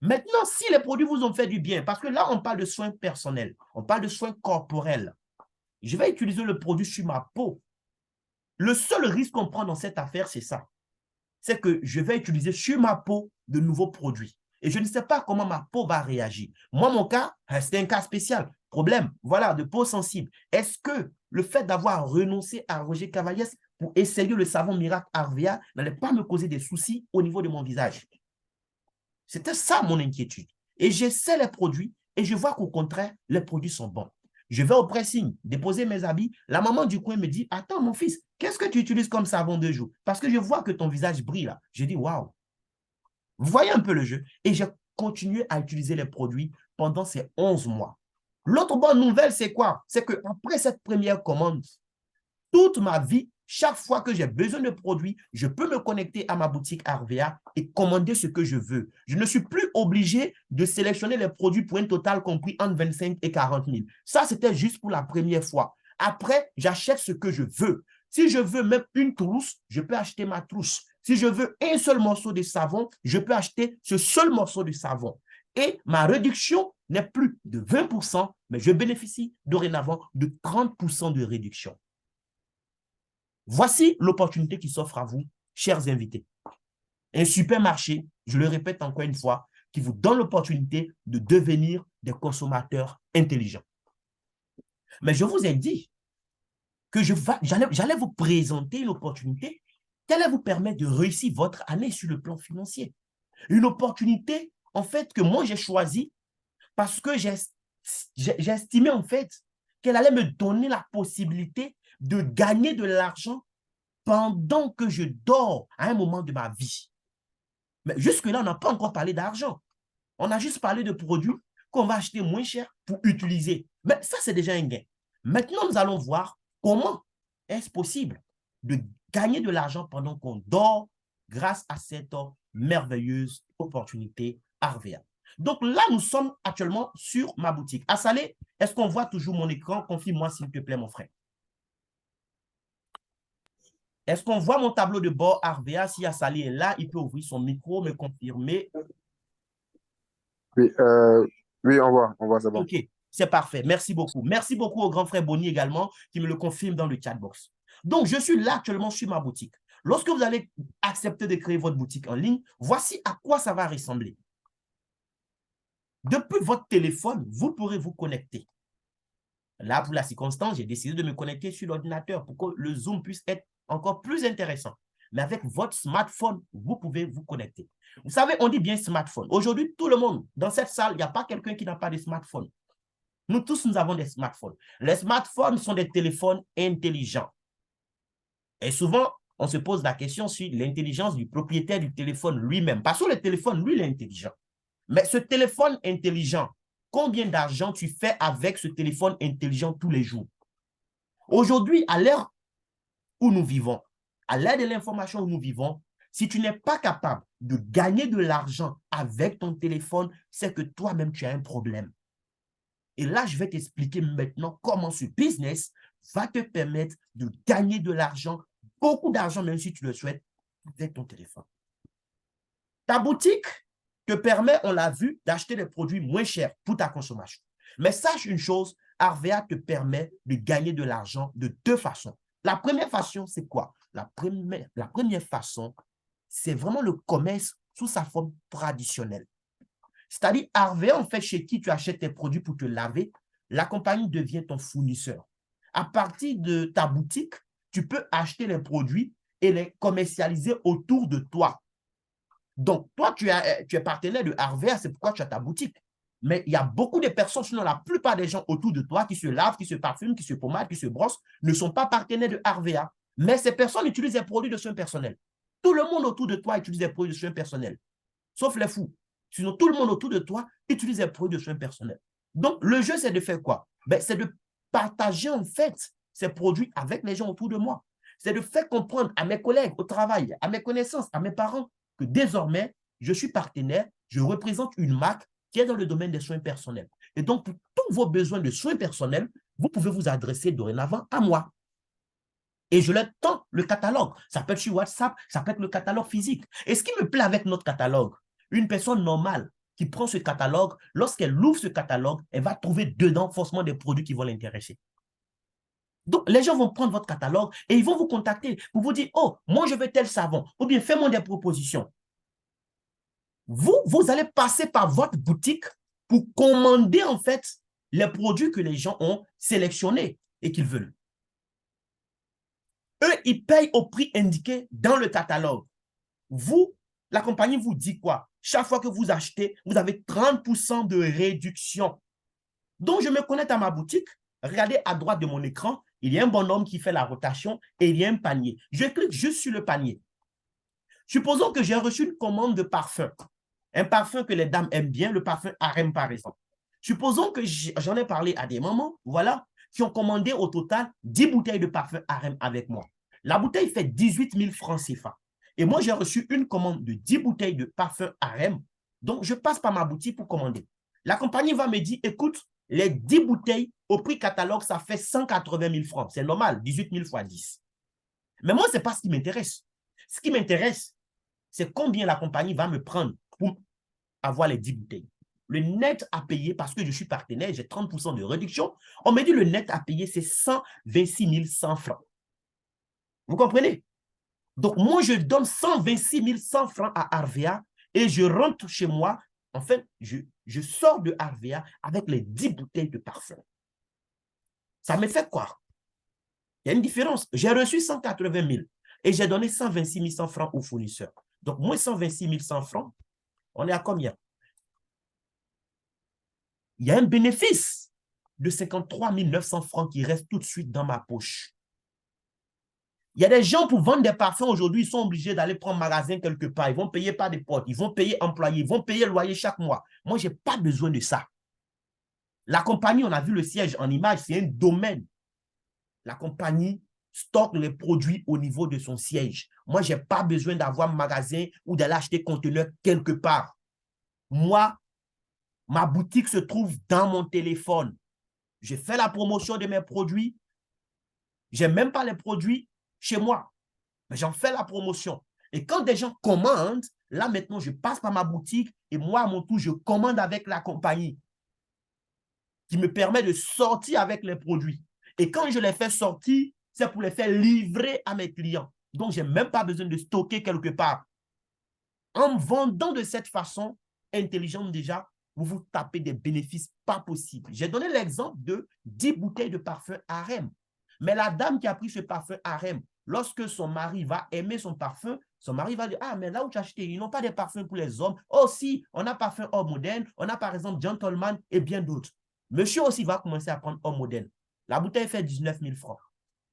Maintenant, si les produits vous ont fait du bien, parce que là, on parle de soins personnels, on parle de soins corporels, je vais utiliser le produit sur ma peau. Le seul risque qu'on prend dans cette affaire, c'est ça. C'est que je vais utiliser sur ma peau de nouveaux produits. Et je ne sais pas comment ma peau va réagir. Moi, mon cas, c'est un cas spécial. Problème, voilà, de peau sensible. Est-ce que le fait d'avoir renoncé à Roger Cavaliès pour essayer le savon miracle Arvia n'allait pas me causer des soucis au niveau de mon visage? C'était ça mon inquiétude. Et j'essaie les produits et je vois qu'au contraire, les produits sont bons. Je vais au pressing, déposer mes habits. La maman du coin me dit, attends mon fils, qu'est-ce que tu utilises comme savon de jour? Parce que je vois que ton visage brille là. Je dis, waouh. Vous voyez un peu le jeu. Et j'ai continué à utiliser les produits pendant ces 11 mois. L'autre bonne nouvelle, c'est quoi? C'est qu'après cette première commande, toute ma vie, chaque fois que j'ai besoin de produits, je peux me connecter à ma boutique RVA et commander ce que je veux. Je ne suis plus obligé de sélectionner les produits pour un total compris entre 25 et 40 000. Ça, c'était juste pour la première fois. Après, j'achète ce que je veux. Si je veux même une trousse, je peux acheter ma trousse. Si je veux un seul morceau de savon, je peux acheter ce seul morceau de savon. Et ma réduction n'est plus de 20%, mais je bénéficie dorénavant de 30% de réduction. Voici l'opportunité qui s'offre à vous, chers invités. Un supermarché, je le répète encore une fois, qui vous donne l'opportunité de devenir des consommateurs intelligents. Mais je vous ai dit que j'allais vous présenter une opportunité qui allait vous permettre de réussir votre année sur le plan financier. Une opportunité, en fait, que moi j'ai choisie parce que j'ai estimé, en fait, qu'elle allait me donner la possibilité de gagner de l'argent pendant que je dors à un moment de ma vie. Mais jusque-là, on n'a pas encore parlé d'argent. On a juste parlé de produits qu'on va acheter moins cher pour utiliser. Mais ça, c'est déjà un gain. Maintenant, nous allons voir comment est-ce possible de gagner de l'argent pendant qu'on dort grâce à cette merveilleuse opportunité RVA. Donc là, nous sommes actuellement sur ma boutique. Assalé, est-ce qu'on voit toujours mon écran? Confirme-moi, s'il te plaît, mon frère. Est-ce qu'on voit mon tableau de bord RVA? Si Assalé est là, il peut ouvrir son micro, me confirmer. Oui, oui, on voit, c'est bon. OK, c'est parfait. Merci beaucoup. Merci beaucoup au grand frère Bonny également qui me le confirme dans le chat box. Donc, je suis là actuellement sur ma boutique. Lorsque vous allez accepter de créer votre boutique en ligne, voici à quoi ça va ressembler. Depuis votre téléphone, vous pourrez vous connecter. Là, pour la circonstance, j'ai décidé de me connecter sur l'ordinateur pour que le Zoom puisse être encore plus intéressant. Mais avec votre smartphone, vous pouvez vous connecter. Vous savez, on dit bien smartphone. Aujourd'hui, tout le monde, dans cette salle, il n'y a pas quelqu'un qui n'a pas de smartphone. Nous tous, nous avons des smartphones. Les smartphones sont des téléphones intelligents. Et souvent, on se pose la question sur l'intelligence du propriétaire du téléphone lui-même. Parce que le téléphone, lui, il est intelligent. Mais ce téléphone intelligent, combien d'argent tu fais avec ce téléphone intelligent tous les jours? Aujourd'hui, à l'ère où nous vivons, à l'ère de l'information où nous vivons, si tu n'es pas capable de gagner de l'argent avec ton téléphone, c'est que toi-même, tu as un problème. Et là, je vais t'expliquer maintenant comment ce business va te permettre de gagner de l'argent, beaucoup d'argent, même si tu le souhaites, avec ton téléphone. Ta boutique te permet, on l'a vu, d'acheter des produits moins chers pour ta consommation. Mais sache une chose, Arvea te permet de gagner de l'argent de deux façons. La première façon, c'est quoi? La première façon, c'est vraiment le commerce sous sa forme traditionnelle. C'est-à-dire, Arvea, en fait, chez qui tu achètes tes produits pour te laver, la compagnie devient ton fournisseur. À partir de ta boutique, tu peux acheter les produits et les commercialiser autour de toi. Donc, toi, tu es partenaire de Arvea, c'est pourquoi tu as ta boutique. Mais il y a beaucoup de personnes, sinon la plupart des gens autour de toi qui se lavent, qui se parfument, qui se pommadent, qui se brossent, ne sont pas partenaires de Arvea. Mais ces personnes utilisent des produits de soins personnels. Tout le monde autour de toi utilise des produits de soins personnels, sauf les fous. Sinon, tout le monde autour de toi utilise des produits de soins personnels. Donc, le jeu, c'est de faire quoi? Ben, c'est de partager, en fait, ces produits avec les gens autour de moi. C'est de faire comprendre à mes collègues au travail, à mes connaissances, à mes parents, que désormais, je suis partenaire, je représente une marque qui est dans le domaine des soins personnels. Et donc, pour tous vos besoins de soins personnels, vous pouvez vous adresser dorénavant à moi. Et je leur tends le catalogue. Ça peut être sur WhatsApp, ça peut être le catalogue physique. Et ce qui me plaît avec notre catalogue, une personne normale qui prend ce catalogue, lorsqu'elle ouvre ce catalogue, elle va trouver dedans forcément des produits qui vont l'intéresser. Donc, les gens vont prendre votre catalogue et ils vont vous contacter pour vous dire, oh, moi, je veux tel savon, ou bien fais-moi des propositions. Vous allez passer par votre boutique pour commander, en fait, les produits que les gens ont sélectionnés et qu'ils veulent. Eux, ils payent au prix indiqué dans le catalogue. Vous, la compagnie vous dit quoi? Chaque fois que vous achetez, vous avez 30% de réduction. Donc, je me connecte à ma boutique. Regardez à droite de mon écran, il y a un bonhomme qui fait la rotation et il y a un panier. Je clique juste sur le panier. Supposons que j'ai reçu une commande de parfum. Un parfum que les dames aiment bien, le parfum harem par exemple. Supposons que j'en ai parlé à des mamans, voilà, qui ont commandé au total 10 bouteilles de parfum harem avec moi. La bouteille fait 18 000 francs CFA. Et moi, j'ai reçu une commande de 10 bouteilles de parfum harem. Donc, je passe par ma boutique pour commander. La compagnie va me dire, écoute, les 10 bouteilles au prix catalogue, ça fait 180 000 francs. C'est normal, 18 000 fois 10. Mais moi, ce n'est pas ce qui m'intéresse. Ce qui m'intéresse, c'est combien la compagnie va me prendre pour avoir les 10 bouteilles. Le net à payer, parce que je suis partenaire, j'ai 30% de réduction, on me dit le net à payer, c'est 126 100 francs. Vous comprenez? Donc, moi, je donne 126 100 francs à Arvea et je rentre chez moi. En fait, je sors de Arvea avec les 10 bouteilles de parfum. Ça me fait quoi? Il y a une différence. J'ai reçu 180 000 et j'ai donné 126 100 francs au fournisseur. Donc, moins 126 100 francs, on est à combien? Il y a un bénéfice de 53 900 francs qui reste tout de suite dans ma poche. Il y a des gens pour vendre des parfums aujourd'hui, ils sont obligés d'aller prendre un magasin quelque part. Ils vont payer par des potes, ils vont payer employés, ils vont payer loyer chaque mois. Moi, je n'ai pas besoin de ça. La compagnie, on a vu le siège en image, c'est un domaine. La compagnie stocke les produits au niveau de son siège. Moi, je n'ai pas besoin d'avoir un magasin ou d'aller acheter conteneur quelque part. Moi, ma boutique se trouve dans mon téléphone. Je fais la promotion de mes produits. Je n'ai même pas les produits chez moi, mais j'en fais la promotion. Et quand des gens commandent, là maintenant, je passe par ma boutique et moi, à mon tour, je commande avec la compagnie qui me permet de sortir avec les produits. Et quand je les fais sortir, c'est pour les faire livrer à mes clients. Donc, je n'ai même pas besoin de stocker quelque part. En vendant de cette façon intelligente déjà, vous vous tapez des bénéfices pas possibles. J'ai donné l'exemple de 10 bouteilles de parfum harem. Mais la dame qui a pris ce parfum harem, lorsque son mari va aimer son parfum, son mari va dire, ah, mais là où tu as acheté, ils n'ont pas de parfum pour les hommes. Oh, si, on a parfum homme moderne, on a par exemple gentleman et bien d'autres. Monsieur aussi va commencer à prendre homme moderne. La bouteille fait 19 000 francs.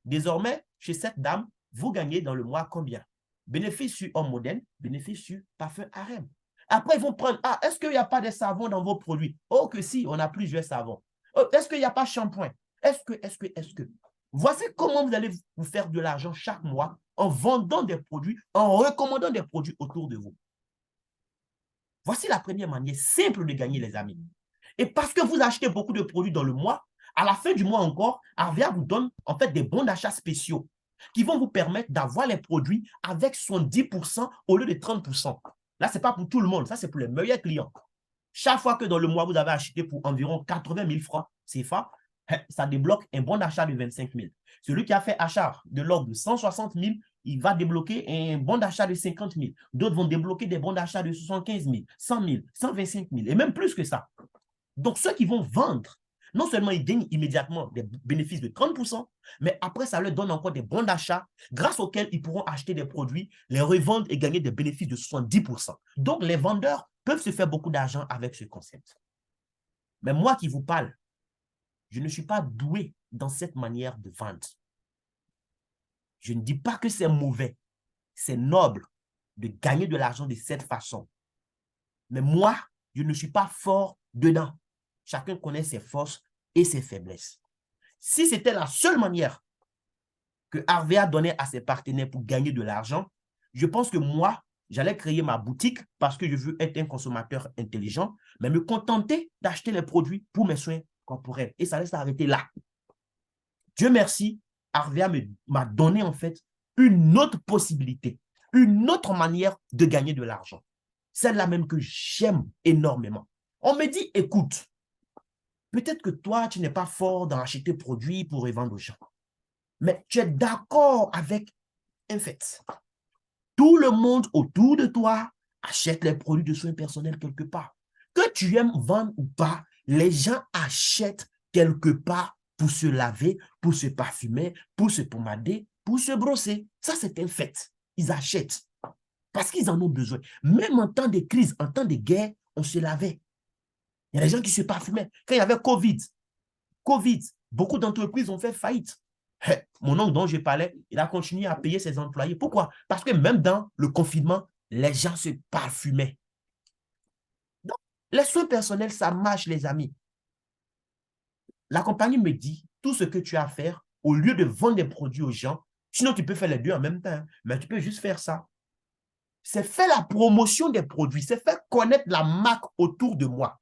Désormais, chez cette dame, vous gagnez dans le mois combien? Bénéfice sur homme moderne, bénéfice sur parfum harem. Après, ils vont prendre, ah, est-ce qu'il n'y a pas de savon dans vos produits? Oh, que si, on a plusieurs savons. Oh, est-ce qu'il n'y a pas de shampoing? Est-ce que. Voici comment vous allez vous faire de l'argent chaque mois en vendant des produits, en recommandant des produits autour de vous. Voici la première manière simple de gagner, les amis. Et parce que vous achetez beaucoup de produits dans le mois, à la fin du mois encore, Arvea vous donne en fait des bons d'achat spéciaux qui vont vous permettre d'avoir les produits avec 70% au lieu de 30%. Là, ce n'est pas pour tout le monde. Ça, c'est pour les meilleurs clients. Chaque fois que dans le mois, vous avez acheté pour environ 80 000 francs CFA, ça débloque un bon d'achat de 25 000. Celui qui a fait achat de l'ordre de 160 000, il va débloquer un bon d'achat de 50 000. D'autres vont débloquer des bons d'achat de 75 000, 100 000, 125 000 et même plus que ça. Donc, ceux qui vont vendre, non seulement ils gagnent immédiatement des bénéfices de 30%, mais après, ça leur donne encore des bons d'achat grâce auxquels ils pourront acheter des produits, les revendre et gagner des bénéfices de 70%. Donc, les vendeurs peuvent se faire beaucoup d'argent avec ce concept. Mais moi qui vous parle, je ne suis pas doué dans cette manière de vendre. Je ne dis pas que c'est mauvais, c'est noble de gagner de l'argent de cette façon. Mais moi, je ne suis pas fort dedans. Chacun connaît ses forces et ses faiblesses. Si c'était la seule manière que Harvey donnait à ses partenaires pour gagner de l'argent, je pense que moi, j'allais créer ma boutique parce que je veux être un consommateur intelligent, mais me contenter d'acheter les produits pour mes soins corporels. Et ça laisse s'arrêter là. Dieu merci, Harvey m'a donné en fait une autre possibilité, une autre manière de gagner de l'argent. Celle-là même que j'aime énormément. On me dit, écoute, peut-être que toi, tu n'es pas fort dans acheter des produits pour les vendre aux gens. Mais tu es d'accord avec un fait. Tout le monde autour de toi achète les produits de soins personnels quelque part. Que tu aimes vendre ou pas, les gens achètent quelque part pour se laver, pour se parfumer, pour se pomader, pour se brosser. Ça, c'est un fait. Ils achètent parce qu'ils en ont besoin. Même en temps de crise, en temps de guerre, on se lavait. Il y a des gens qui se parfumaient. Quand il y avait Covid, beaucoup d'entreprises ont fait faillite. Mon oncle dont je parlais, il a continué à payer ses employés. Pourquoi? Parce que même dans le confinement, les gens se parfumaient. Donc, les soins personnels, ça marche, les amis. La compagnie me dit, tout ce que tu as à faire, au lieu de vendre des produits aux gens, sinon tu peux faire les deux en même temps, mais tu peux juste faire ça. C'est faire la promotion des produits, c'est faire connaître la marque autour de moi.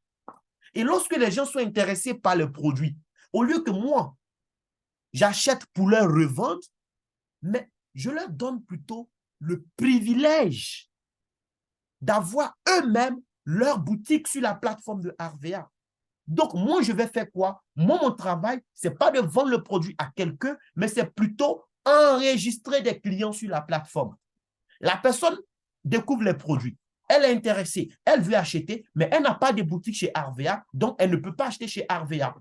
Et lorsque les gens sont intéressés par le produit, au lieu que moi, j'achète pour leur revendre, mais je leur donne plutôt le privilège d'avoir eux-mêmes leur boutique sur la plateforme de Harvea. Donc, moi, je vais faire quoi? Moi, mon travail, ce n'est pas de vendre le produit à quelqu'un, mais c'est plutôt enregistrer des clients sur la plateforme. La personne découvre les produits. Elle est intéressée, elle veut acheter, mais elle n'a pas de boutique chez Harvea, donc elle ne peut pas acheter chez Harvea.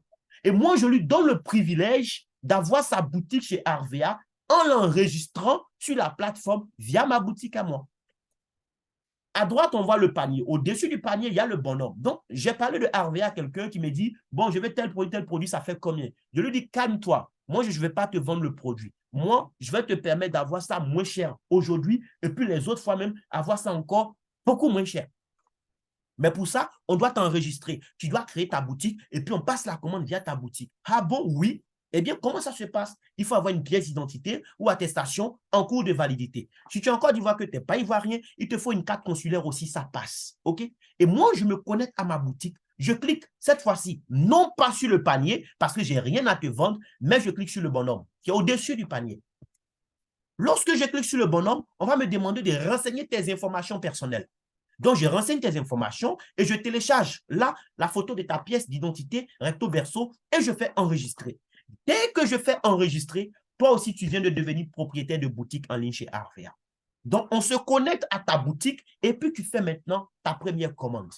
Et moi, je lui donne le privilège d'avoir sa boutique chez Harvea en l'enregistrant sur la plateforme via ma boutique à moi. À droite, on voit le panier. Au-dessus du panier, il y a le bonhomme. Donc, j'ai parlé de Harvey à quelqu'un qui me dit, bon, je veux tel produit, ça fait combien? Je lui dis, calme-toi. Moi, je ne vais pas te vendre le produit. Moi, je vais te permettre d'avoir ça moins cher aujourd'hui et puis les autres fois même, avoir ça encore beaucoup moins cher. Mais pour ça, on doit t'enregistrer. Tu dois créer ta boutique et puis on passe la commande via ta boutique. Ah bon, oui. Eh bien, comment ça se passe? Il faut avoir une pièce d'identité ou attestation en cours de validité. Si tu es en Côte d'Ivoire que tu n'es pas ivoirien, il te faut une carte consulaire aussi, ça passe. OK? Et moi, je me connecte à ma boutique. Je clique cette fois-ci, non pas sur le panier, parce que je n'ai rien à te vendre, mais je clique sur le bonhomme qui est au-dessus du panier. Lorsque je clique sur le bonhomme, on va me demander de renseigner tes informations personnelles. Donc, je renseigne tes informations et je télécharge là la photo de ta pièce d'identité recto verso et je fais enregistrer. Dès que je fais enregistrer, toi aussi, tu viens de devenir propriétaire de boutique en ligne chez Harvea. Donc, on se connecte à ta boutique et puis tu fais maintenant ta première commande.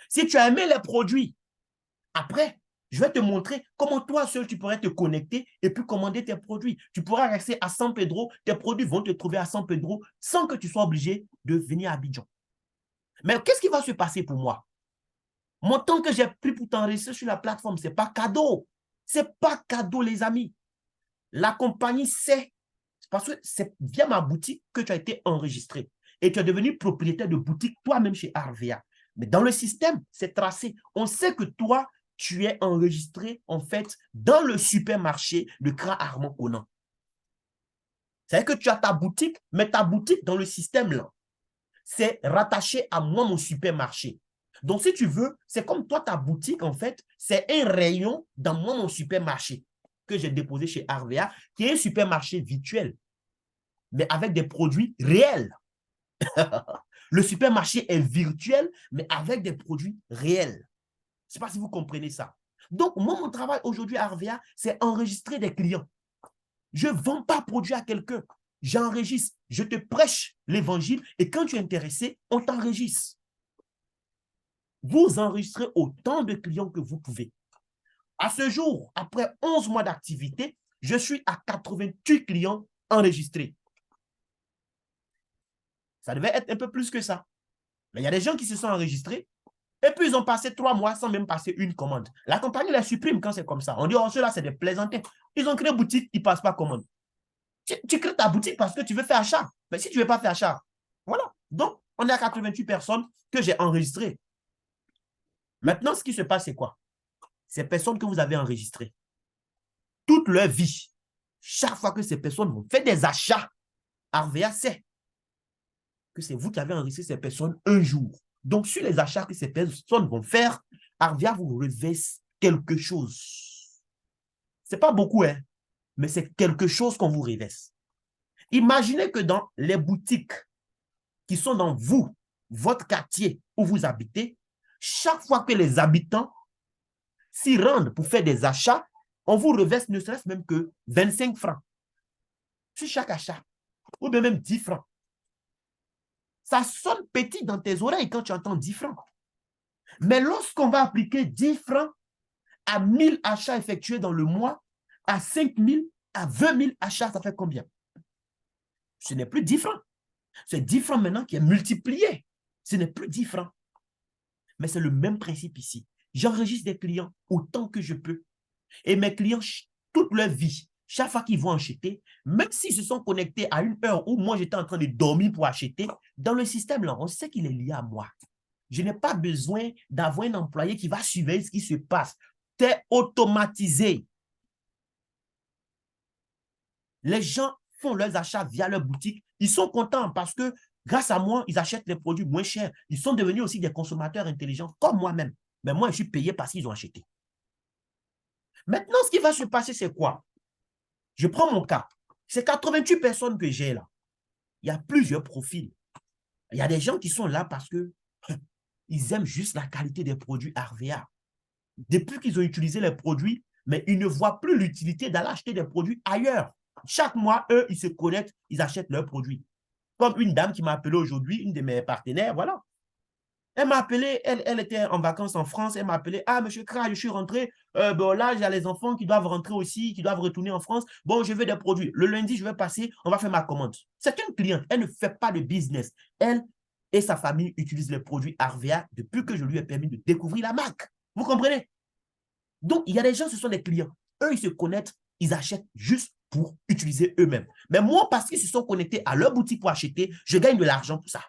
Si tu as aimé les produits, après, je vais te montrer comment toi seul, tu pourrais te connecter et puis commander tes produits. Tu pourras rester à San Pedro, tes produits vont te trouver à San Pedro sans que tu sois obligé de venir à Abidjan. Mais qu'est-ce qui va se passer pour moi? Mon temps que j'ai pris pour t'enregistrer sur la plateforme, ce n'est pas cadeau. Ce n'est pas cadeau, les amis. La compagnie sait, parce que c'est via ma boutique que tu as été enregistré. Et tu es devenu propriétaire de boutique toi-même chez Harvea. Mais dans le système, c'est tracé. On sait que toi, tu es enregistré, en fait, dans le supermarché de Kra Armand Conan. C'est-à-dire que tu as ta boutique, mais ta boutique dans le système, là, c'est rattaché à moi, mon supermarché. Donc, si tu veux, c'est comme toi, ta boutique, en fait, c'est un rayon dans moi, mon supermarché que j'ai déposé chez Harvea, qui est un supermarché virtuel, mais avec des produits réels. Le supermarché est virtuel, mais avec des produits réels. Je ne sais pas si vous comprenez ça. Donc, moi, mon travail aujourd'hui à Arvea, c'est enregistrer des clients. Je ne vends pas produit à quelqu'un. J'enregistre. Je te prêche l'évangile et quand tu es intéressé, on t'enregistre. Vous enregistrez autant de clients que vous pouvez. À ce jour, après 11 mois d'activité, je suis à 88 clients enregistrés. Ça devait être un peu plus que ça. Mais il y a des gens qui se sont enregistrés et puis ils ont passé 3 mois sans même passer une commande. La compagnie les supprime quand c'est comme ça. On dit, oh, ceux-là, c'est des plaisantins. Ils ont créé une boutique, ils ne passent pas commande. Tu crées ta boutique parce que tu veux faire achat. Mais si tu ne veux pas faire achat, voilà. Donc, on est à 88 personnes que j'ai enregistrées. Maintenant, ce qui se passe, c'est quoi? Ces personnes que vous avez enregistrées, toute leur vie, chaque fois que ces personnes vont faire des achats, Arvea sait que c'est vous qui avez enregistré ces personnes un jour. Donc, sur les achats que ces personnes vont faire, Arvea vous reverse quelque chose. Ce n'est pas beaucoup, hein, mais c'est quelque chose qu'on vous reverse. Imaginez que dans les boutiques qui sont dans vous, votre quartier où vous habitez, chaque fois que les habitants s'y rendent pour faire des achats, on vous reverse ne serait-ce même que 25 francs sur chaque achat, ou bien même 10 francs. Ça sonne petit dans tes oreilles quand tu entends 10 francs. Mais lorsqu'on va appliquer 10 francs à 1000 achats effectués dans le mois, à 5000, à 20 000 achats, ça fait combien? Ce n'est plus 10 francs. C'est 10 francs maintenant qui est multiplié. Ce n'est plus 10 francs. Mais c'est le même principe ici. J'enregistre des clients autant que je peux. Et mes clients, toute leur vie, chaque fois qu'ils vont acheter, même s'ils se sont connectés à une heure où moi j'étais en train de dormir pour acheter, dans le système là, on sait qu'il est lié à moi. Je n'ai pas besoin d'avoir un employé qui va surveiller ce qui se passe. C'est automatisé. Les gens font leurs achats via leur boutique. Ils sont contents parce que grâce à moi, ils achètent les produits moins chers. Ils sont devenus aussi des consommateurs intelligents comme moi-même. Mais moi, je suis payé parce qu'ils ont acheté. Maintenant, ce qui va se passer, c'est quoi? Je prends mon cas. C'est 88 personnes que j'ai là. Il y a plusieurs profils. Il y a des gens qui sont là parce que ils aiment juste la qualité des produits Arvea. Depuis qu'ils ont utilisé les produits, mais ils ne voient plus l'utilité d'aller acheter des produits ailleurs. Chaque mois, eux, ils se connectent, ils achètent leurs produits. Comme une dame qui m'a appelé aujourd'hui, une de mes partenaires, voilà. Elle m'a appelé, elle était en vacances en France, elle m'a appelé, ah, monsieur Kra, je suis rentré, bon, là, il y a les enfants qui doivent rentrer aussi, qui doivent retourner en France, bon, je veux des produits. Le lundi, je vais passer, on va faire ma commande. C'est une cliente, elle ne fait pas de business. Elle et sa famille utilisent les produits Arvea depuis que je lui ai permis de découvrir la marque. Vous comprenez? Donc, il y a des gens, ce sont des clients. Eux, ils se connectent, ils achètent juste pour utiliser eux-mêmes. Mais moi, parce qu'ils se sont connectés à leur boutique pour acheter, je gagne de l'argent pour ça.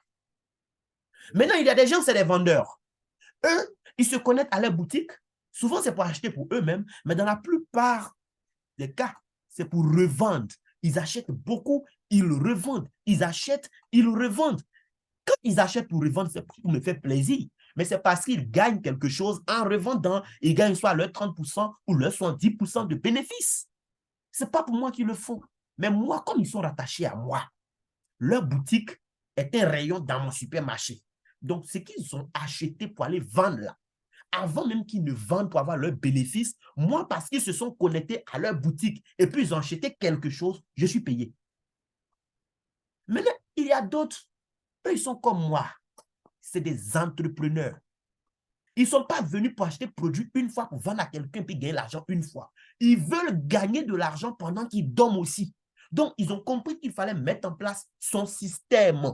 Maintenant, il y a des gens, c'est des vendeurs. Eux, ils se connectent à leur boutique. Souvent, c'est pour acheter pour eux-mêmes, mais dans la plupart des cas, c'est pour revendre. Ils achètent beaucoup, ils revendent. Ils achètent, ils revendent. Quand ils achètent pour revendre, c'est pour me faire plaisir. Mais c'est parce qu'ils gagnent quelque chose en revendant. Ils gagnent soit leur 30% ou leur 70% de bénéfices. Ce n'est pas pour moi qu'ils le font. Mais moi, comme ils sont rattachés à moi, leur boutique est un rayon dans mon supermarché. Donc, ce qu'ils ont acheté pour aller vendre là, avant même qu'ils ne vendent pour avoir leurs bénéfices, moi, parce qu'ils se sont connectés à leur boutique et puis ils ont acheté quelque chose, je suis payé. Maintenant, il y a d'autres, eux, ils sont comme moi. C'est des entrepreneurs. Ils ne sont pas venus pour acheter produit une fois pour vendre à quelqu'un puis gagner l'argent une fois. Ils veulent gagner de l'argent pendant qu'ils dorment aussi. Donc, ils ont compris qu'il fallait mettre en place son système.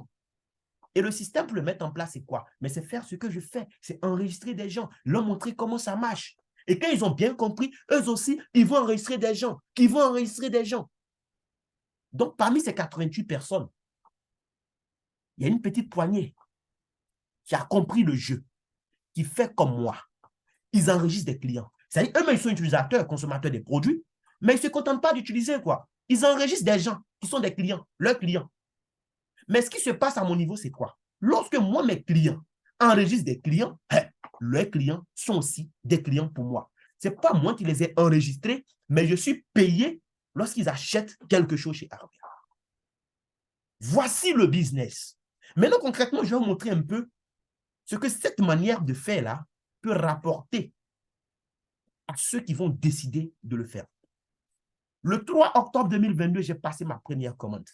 Et le système pour le mettre en place, c'est quoi? Mais c'est faire ce que je fais. C'est enregistrer des gens, leur montrer comment ça marche. Et quand ils ont bien compris, eux aussi, ils vont enregistrer des gens, qui vont enregistrer des gens. Donc, parmi ces 88 personnes, il y a une petite poignée qui a compris le jeu, qui fait comme moi. Ils enregistrent des clients. C'est-à-dire, eux-mêmes, ils sont utilisateurs, consommateurs des produits, mais ils ne se contentent pas d'utiliser quoi. Ils enregistrent des gens qui sont des clients, leurs clients. Mais ce qui se passe à mon niveau, c'est quoi? Lorsque moi, mes clients enregistrent des clients, leurs clients sont aussi des clients pour moi. Ce n'est pas moi qui les ai enregistrés, mais je suis payé lorsqu'ils achètent quelque chose chez Arvea. Voici le business. Maintenant, concrètement, je vais vous montrer un peu ce que cette manière de faire-là peut rapporter à ceux qui vont décider de le faire. Le 3 octobre 2022, j'ai passé ma première commande.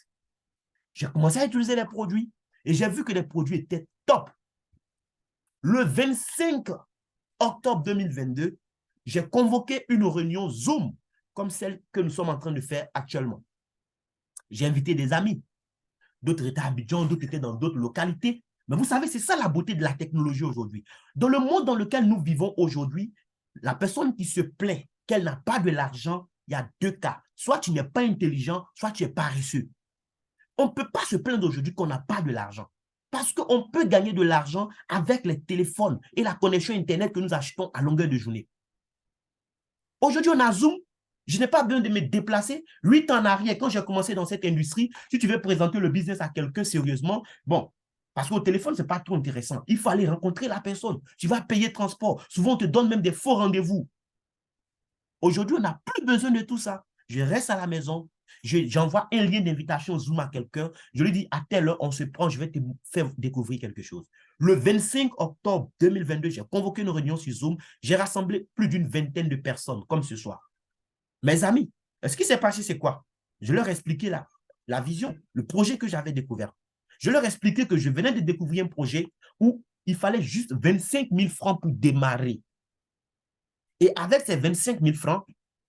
J'ai commencé à utiliser les produits et j'ai vu que les produits étaient top. Le 25 octobre 2022, j'ai convoqué une réunion Zoom comme celle que nous sommes en train de faire actuellement. J'ai invité des amis. D'autres étaient à Abidjan, d'autres étaient dans d'autres localités. Mais vous savez, c'est ça la beauté de la technologie aujourd'hui. Dans le monde dans lequel nous vivons aujourd'hui, la personne qui se plaint qu'elle n'a pas de l'argent, il y a deux cas. Soit tu n'es pas intelligent, soit tu es paresseux. On ne peut pas se plaindre aujourd'hui qu'on n'a pas de l'argent. Parce qu'on peut gagner de l'argent avec les téléphones et la connexion Internet que nous achetons à longueur de journée. Aujourd'hui, on a Zoom. Je n'ai pas besoin de me déplacer. 8 ans en arrière, quand j'ai commencé dans cette industrie, si tu veux présenter le business à quelqu'un sérieusement, bon, parce qu'au téléphone, ce n'est pas trop intéressant. Il faut aller rencontrer la personne. Tu vas payer transport. Souvent, on te donne même des faux rendez-vous. Aujourd'hui, on n'a plus besoin de tout ça. Je reste à la maison. J'envoie un lien d'invitation Zoom à quelqu'un. Je lui dis, à telle heure, on se prend, je vais te faire découvrir quelque chose. Le 25 octobre 2022, j'ai convoqué une réunion sur Zoom. J'ai rassemblé plus d'une vingtaine de personnes, comme ce soir. Mes amis, ce qui s'est passé, c'est quoi? Je leur ai expliqué la vision, le projet que j'avais découvert. Je leur ai expliqué que je venais de découvrir un projet où il fallait juste 25 000 francs pour démarrer. Et avec ces 25 000 francs,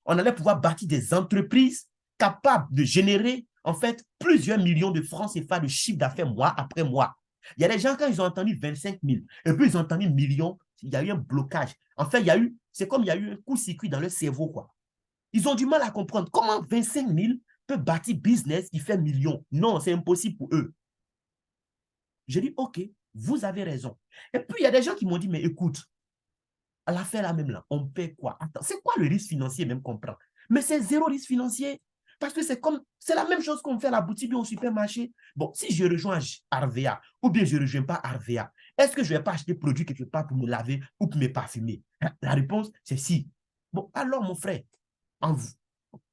on allait pouvoir bâtir des entreprises capables de générer, en fait, plusieurs millions de francs CFA de chiffre d'affaires mois après mois. Il y a des gens, quand ils ont entendu 25 000, et puis ils ont entendu millions, il y a eu un blocage. En fait, c'est comme il y a eu un coup-circuit dans le cerveau, quoi. Ils ont du mal à comprendre comment 25 000 peut bâtir business qui fait millions. Non, c'est impossible pour eux. J'ai dit, OK, vous avez raison. Et puis, il y a des gens qui m'ont dit, mais écoute, à l'affaire là même là, on paie quoi? Attends, c'est quoi le risque financier même qu'on prend? Mais c'est zéro risque financier. Parce que c'est la même chose qu'on fait à la boutique ou au supermarché. Bon, si je rejoins Arvea ou bien je ne rejoins pas Arvea, est-ce que je ne vais pas acheter produit quelque part pour me laver ou pour me parfumer? La réponse, c'est si. Bon, alors mon frère,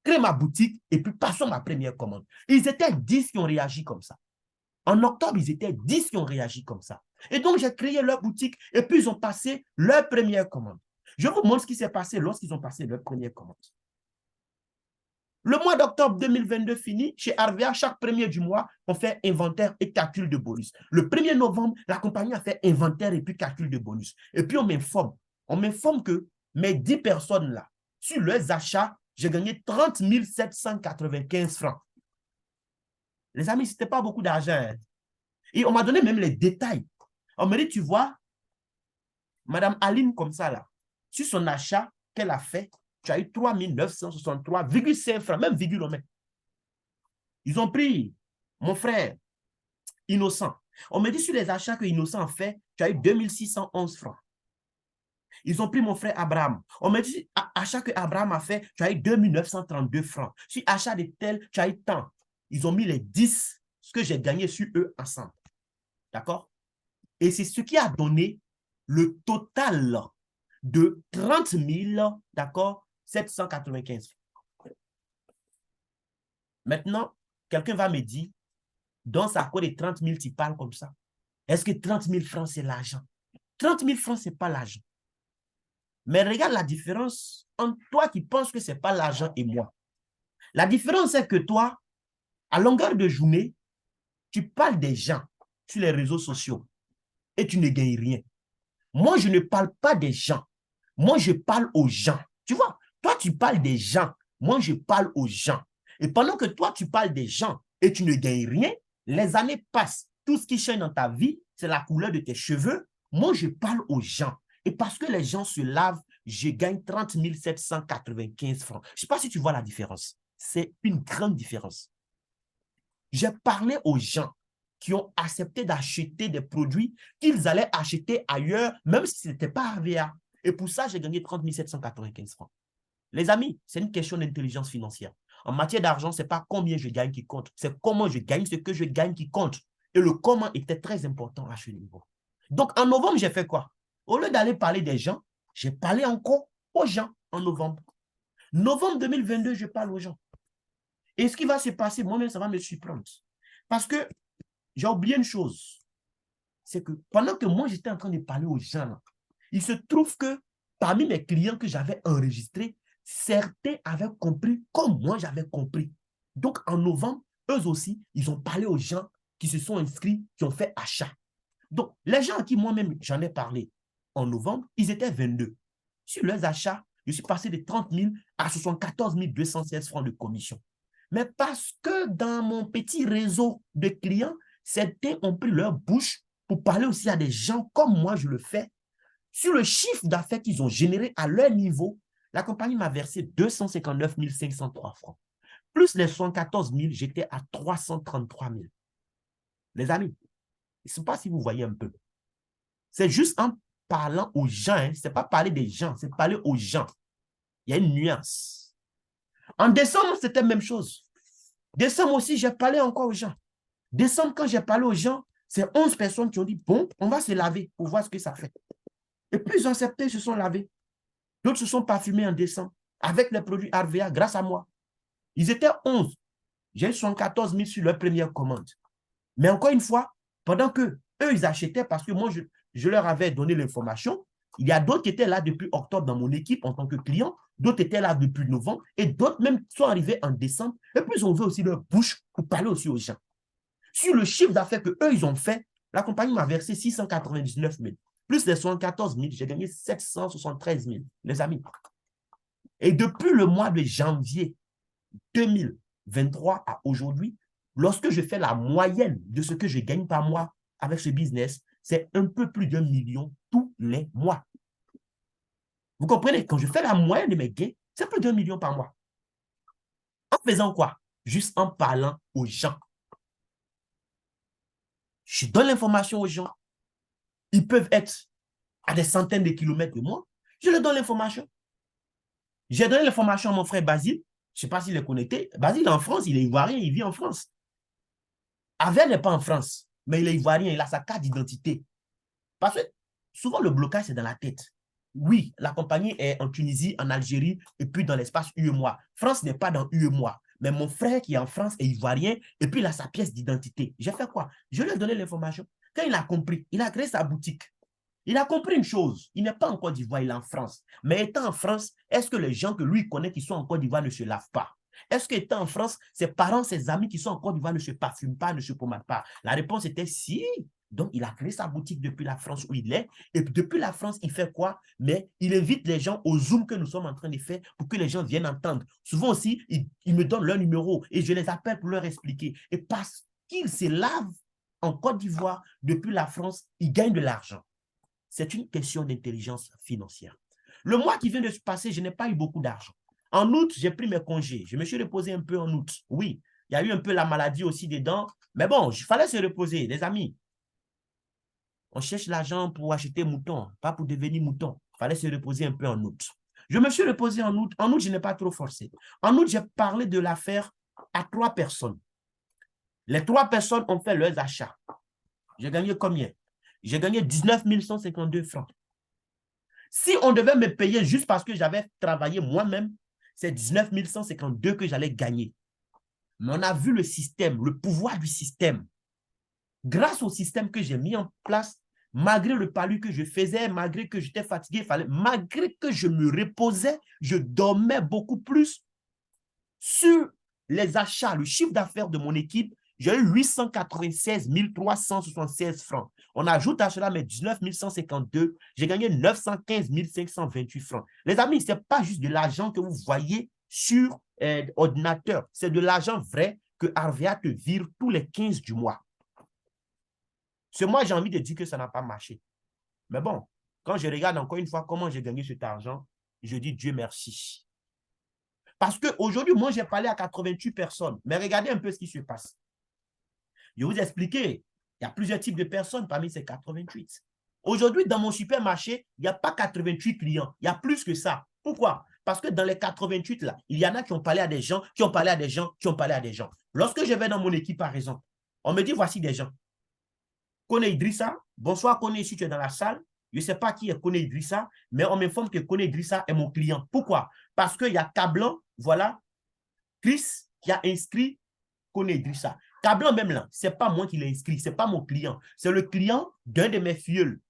crée ma boutique et puis passons ma première commande. Ils étaient 10 qui ont réagi comme ça. En octobre, ils étaient 10 qui ont réagi comme ça. Et donc, j'ai créé leur boutique et puis ils ont passé leur première commande. Je vous montre ce qui s'est passé lorsqu'ils ont passé leur première commande. Le mois d'octobre 2022 fini, chez Arvea, chaque premier du mois, on fait inventaire et calcul de bonus. Le 1er novembre, la compagnie a fait inventaire et puis calcul de bonus. Et puis, on m'informe. On m'informe que mes 10 personnes là, sur leurs achats, j'ai gagné 30 795 francs. Les amis, ce n'était pas beaucoup d'argent. Hein. Et on m'a donné même les détails. On m'a dit, tu vois, Madame Aline, comme ça, là, sur son achat qu'elle a fait, tu as eu 3 963,5 francs, même virgule on met. Ils ont pris mon frère Innocent. On me dit sur les achats que Innocent a fait, tu as eu 2611 francs. Ils ont pris mon frère Abraham. On me dit, achat que Abraham a fait, tu as eu 2932 francs. Sur achat de tel, tu as eu tant. Ils ont mis les 10, ce que j'ai gagné sur eux ensemble. D'accord? Et c'est ce qui a donné le total de 30 000, d'accord, 795. Maintenant, quelqu'un va me dire, dans sa cour de 30 000, tu parles comme ça. Est-ce que 30 000 francs, c'est l'argent? 30 000 francs, ce n'est pas l'argent. Mais regarde la différence entre toi qui penses que ce n'est pas l'argent et moi. La différence, c'est que toi, à longueur de journée, tu parles des gens sur les réseaux sociaux et tu ne gagnes rien. Moi, je ne parle pas des gens. Moi, je parle aux gens. Tu vois, toi, tu parles des gens. Moi, je parle aux gens. Et pendant que toi, tu parles des gens et tu ne gagnes rien, les années passent. Tout ce qui change dans ta vie, c'est la couleur de tes cheveux. Moi, je parle aux gens. Et parce que les gens se lavent, je gagne 30 795 francs. Je ne sais pas si tu vois la différence. C'est une grande différence. J'ai parlé aux gens qui ont accepté d'acheter des produits qu'ils allaient acheter ailleurs, même si ce n'était pas Arvea. Et pour ça, j'ai gagné 30 795 francs. Les amis, c'est une question d'intelligence financière. En matière d'argent, ce n'est pas combien je gagne qui compte, c'est comment je gagne ce que je gagne qui compte. Et le comment était très important à ce niveau. Donc, en novembre, j'ai fait quoi? Au lieu d'aller parler des gens, j'ai parlé encore aux gens en novembre. Novembre 2022, je parle aux gens. Et ce qui va se passer, moi-même, ça va me surprendre. Parce que j'ai oublié une chose. c'est que pendant que moi, j'étais en train de parler aux gens, là, il se trouve que parmi mes clients que j'avais enregistrés, certains avaient compris comme moi j'avais compris. Donc, en novembre, eux aussi, ils ont parlé aux gens qui se sont inscrits, qui ont fait achat. Donc, les gens à qui moi-même j'en ai parlé en novembre, ils étaient 22. Sur leurs achats, je suis passé de 30 000 à 74 216 francs de commission. Mais parce que dans mon petit réseau de clients, certains ont pris leur bouche pour parler aussi à des gens comme moi je le fais. Sur le chiffre d'affaires qu'ils ont généré à leur niveau, la compagnie m'a versé 259 503 francs. Plus les 74 000, j'étais à 333 000. Les amis, je ne sais pas si vous voyez un peu. C'est juste en parlant aux gens, hein. Ce n'est pas parler des gens, c'est parler aux gens. Il y a une nuance. En décembre, c'était la même chose. Décembre aussi, j'ai parlé encore aux gens. Décembre, quand j'ai parlé aux gens, c'est 11 personnes qui ont dit, bon, on va se laver pour voir ce que ça fait. Et puis, ils ont accepté, ils se sont lavés. D'autres se sont parfumés en décembre avec les produits RVA grâce à moi. Ils étaient 11. J'ai eu 74 000 sur leur première commande. Mais encore une fois, pendant que eux, ils achetaient parce que moi, je leur avais donné l'information. Il y a d'autres qui étaient là depuis octobre dans mon équipe en tant que client. D'autres étaient là depuis novembre. Et d'autres même sont arrivés en décembre. Et puis, ils ont ouvert aussi leur bouche pour parler aussi aux gens. Sur le chiffre d'affaires qu'eux, ils ont fait, la compagnie m'a versé 699 000. Plus les 74 000, j'ai gagné 773 000, les amis. Et depuis le mois de janvier 2023 à aujourd'hui, lorsque je fais la moyenne de ce que je gagne par mois avec ce business, c'est un peu plus d'1 million tous les mois. Vous comprenez? Quand je fais la moyenne de mes gains, c'est plus d'1 million par mois. En faisant quoi? Juste en parlant aux gens. Je donne l'information aux gens. Ils peuvent être à des centaines de kilomètres de moi. Je leur donne l'information. J'ai donné l'information à mon frère Basile. Je ne sais pas s'il est connecté. Basile est en France, il est ivoirien, il vit en France. Aver n'est pas en France, mais il est ivoirien, il a sa carte d'identité. Parce que souvent, le blocage, c'est dans la tête. Oui, la compagnie est en Tunisie, en Algérie, et puis dans l'espace UEMOA. France n'est pas dans UEMOA. Mais mon frère qui est en France est ivoirien, et puis il a sa pièce d'identité. J'ai fait quoi? Je lui ai donné l'information. Quand il a compris, il a créé sa boutique. Il a compris une chose, il n'est pas en Côte d'Ivoire, il est en France. Mais étant en France, est-ce que les gens que lui connaît qui sont en Côte d'Ivoire ne se lavent pas? Est-ce qu'étant en France, ses parents, ses amis qui sont en Côte d'Ivoire ne se parfument pas, ne se pommadent pas? La réponse était si. Donc, il a créé sa boutique depuis la France où il est. Et depuis la France, il fait quoi? Mais il invite les gens au Zoom que nous sommes en train de faire pour que les gens viennent entendre. Souvent aussi, il me donne leur numéro et je les appelle pour leur expliquer. Et parce qu'ils se lavent en Côte d'Ivoire depuis la France, ils gagnent de l'argent. C'est une question d'intelligence financière. Le mois qui vient de se passer, je n'ai pas eu beaucoup d'argent. En août, j'ai pris mes congés. Je me suis reposé un peu en août. Oui, il y a eu un peu la maladie aussi dedans. Mais bon, il fallait se reposer, les amis. On cherche l'argent pour acheter mouton, pas pour devenir mouton. Il fallait se reposer un peu en août. Je me suis reposé en août. En août, je n'ai pas trop forcé. En août, j'ai parlé de l'affaire à 3 personnes. Les 3 personnes ont fait leurs achats. J'ai gagné combien? J'ai gagné 19 152 francs. Si on devait me payer juste parce que j'avais travaillé moi-même, c'est 19 152 que j'allais gagner. Mais on a vu le système, le pouvoir du système. Grâce au système que j'ai mis en place, malgré le palu que je faisais, malgré que j'étais fatigué, malgré que je me reposais, je dormais beaucoup plus sur les achats, le chiffre d'affaires de mon équipe. J'ai eu 896 376 francs. On ajoute à cela mes 19 152. J'ai gagné 915 528 francs. Les amis, ce n'est pas juste de l'argent que vous voyez sur ordinateur. C'est de l'argent vrai que RVA te vire tous les 15 du mois. Ce mois, j'ai envie de dire que ça n'a pas marché. Mais bon, quand je regarde encore une fois comment j'ai gagné cet argent, je dis Dieu merci. Parce qu'aujourd'hui, moi, j'ai parlé à 88 personnes. Mais regardez un peu ce qui se passe. Je vais vous expliquer. Il y a plusieurs types de personnes parmi ces 88. Aujourd'hui, dans mon supermarché, il n'y a pas 88 clients. Il y a plus que ça. Pourquoi? Parce que dans les 88, là, il y en a qui ont parlé à des gens, qui ont parlé à des gens, qui ont parlé à des gens. Lorsque je vais dans mon équipe, par exemple, on me dit, voici des gens. Kone Idrissa, bonsoir Kone, si tu es dans la salle. Je ne sais pas qui est Kone Idrissa, mais on m'informe que Kone Idrissa est mon client. Pourquoi? Parce qu'il y a Cablan, voilà, Chris qui a inscrit Kone Idrissa. Cablan même là, ce n'est pas moi qui l'ai inscrit, ce n'est pas mon client. C'est le client d'un de mes filleuls.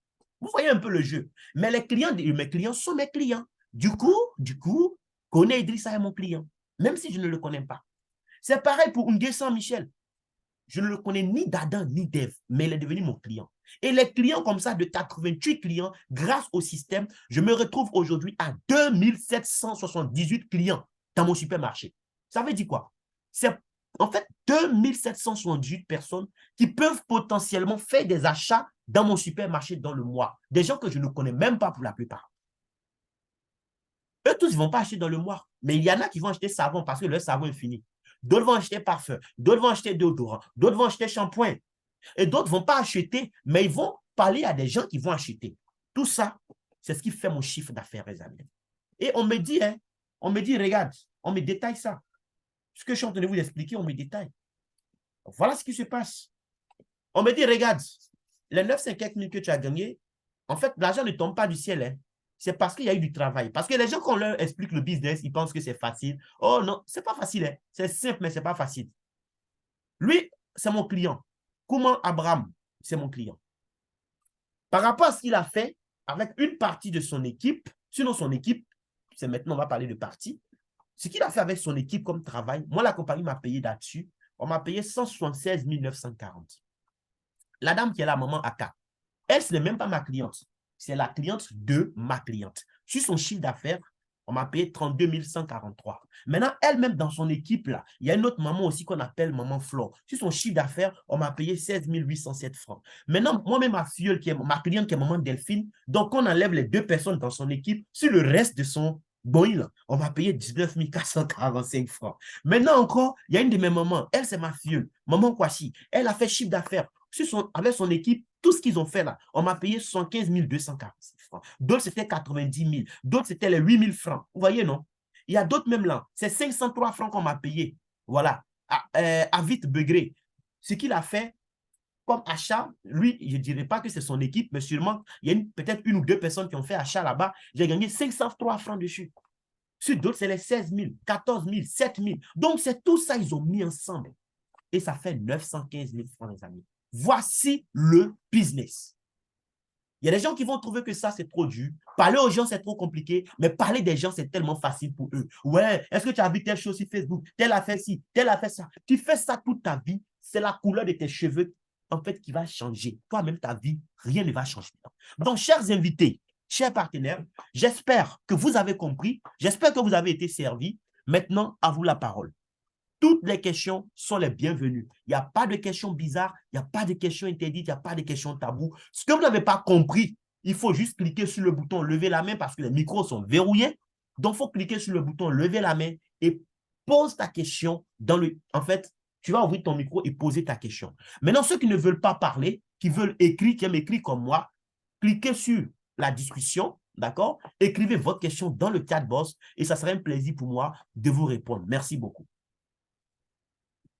Vous voyez un peu le jeu. Mais les clients de mes clients sont mes clients. Du coup, Koné Idrissa est mon client, même si je ne le connais pas. C'est pareil pour Nguyen Saint-Michel. Je ne le connais ni d'Adam ni d'Ève, mais il est devenu mon client. Et les clients comme ça, de 88 clients, grâce au système, je me retrouve aujourd'hui à 2778 clients dans mon supermarché. Ça veut dire quoi? C'est en fait 2778 personnes qui peuvent potentiellement faire des achats dans mon supermarché dans le mois. Des gens que je ne connais même pas pour la plupart. Eux tous, ils ne vont pas acheter dans le mois. Mais il y en a qui vont acheter savon parce que leur savon est fini. D'autres vont acheter parfum, d'autres vont acheter déodorant, d'autres vont acheter shampoing. Et d'autres ne vont pas acheter, mais ils vont parler à des gens qui vont acheter. Tout ça, c'est ce qui fait mon chiffre d'affaires, les amis. Et on me dit, regarde, on me détaille ça. Ce que je suis en train de vous expliquer, on me détaille. Voilà ce qui se passe. On me dit, regarde, les 950 000 que tu as gagnés, en fait, l'argent ne tombe pas du ciel. Hein. C'est parce qu'il y a eu du travail. Parce que les gens, quand on leur explique le business, ils pensent que c'est facile. Oh non, c'est pas facile. Hein. C'est simple, mais c'est pas facile. Lui, c'est mon client. Comment Abraham, c'est mon client. Par rapport à ce qu'il a fait avec une partie de son équipe, sinon son équipe, c'est maintenant, on va parler de partie, ce qu'il a fait avec son équipe comme travail, moi, la compagnie m'a payé là-dessus, on m'a payé 176 940. La dame qui est là, maman Aka, elle, ce n'est même pas ma cliente. C'est la cliente de ma cliente. Sur son chiffre d'affaires, on m'a payé 32 143. Maintenant, elle-même dans son équipe, là, il y a une autre maman aussi qu'on appelle maman Flore. Sur son chiffre d'affaires, on m'a payé 16 807 francs. Maintenant, moi-même, ma filleule, ma cliente qui est maman Delphine, donc on enlève les deux personnes dans son équipe, sur le reste de son boil, on m'a payé 19 445 francs. Maintenant encore, il y a une de mes mamans, elle, c'est ma filleule, maman Kwasi, elle a fait chiffre d'affaires avec son équipe. Tout ce qu'ils ont fait là, on m'a payé 75 246 francs. D'autres, c'était 90 000. D'autres, c'était les 8 000 francs. Vous voyez, non? Il y a d'autres même là. C'est 503 francs qu'on m'a payé. Voilà. À vite Begré. Ce qu'il a fait comme achat, lui, je ne dirais pas que c'est son équipe, mais sûrement, il y a peut-être une ou deux personnes qui ont fait achat là-bas. J'ai gagné 503 francs dessus. Sur d'autres, c'est les 16 000, 14 000, 7 000. Donc, c'est tout ça, ils ont mis ensemble. Et ça fait 915 000 francs, les amis. Voici le business. Il y a des gens qui vont trouver que ça, c'est trop dur. Parler aux gens, c'est trop compliqué. Mais parler des gens, c'est tellement facile pour eux. Ouais, est-ce que tu as vu telle chose sur Facebook? Telle a fait ci, telle a fait ça. Tu fais ça toute ta vie. C'est la couleur de tes cheveux, en fait, qui va changer. Toi-même, ta vie, rien ne va changer. Donc, chers invités, chers partenaires, j'espère que vous avez compris. J'espère que vous avez été servis. Maintenant, à vous la parole. Toutes les questions sont les bienvenues. Il n'y a pas de questions bizarres, il n'y a pas de questions interdites, il n'y a pas de questions tabous. Ce que vous n'avez pas compris, il faut juste cliquer sur le bouton « Lever la main » parce que les micros sont verrouillés. Donc, il faut cliquer sur le bouton « Lever la main » et pose ta question dans le… En fait, tu vas ouvrir ton micro et poser ta question. Maintenant, ceux qui ne veulent pas parler, qui veulent écrire, qui aiment écrire comme moi, cliquez sur la discussion, d'accord? Écrivez votre question dans le chat box et ça sera un plaisir pour moi de vous répondre. Merci beaucoup.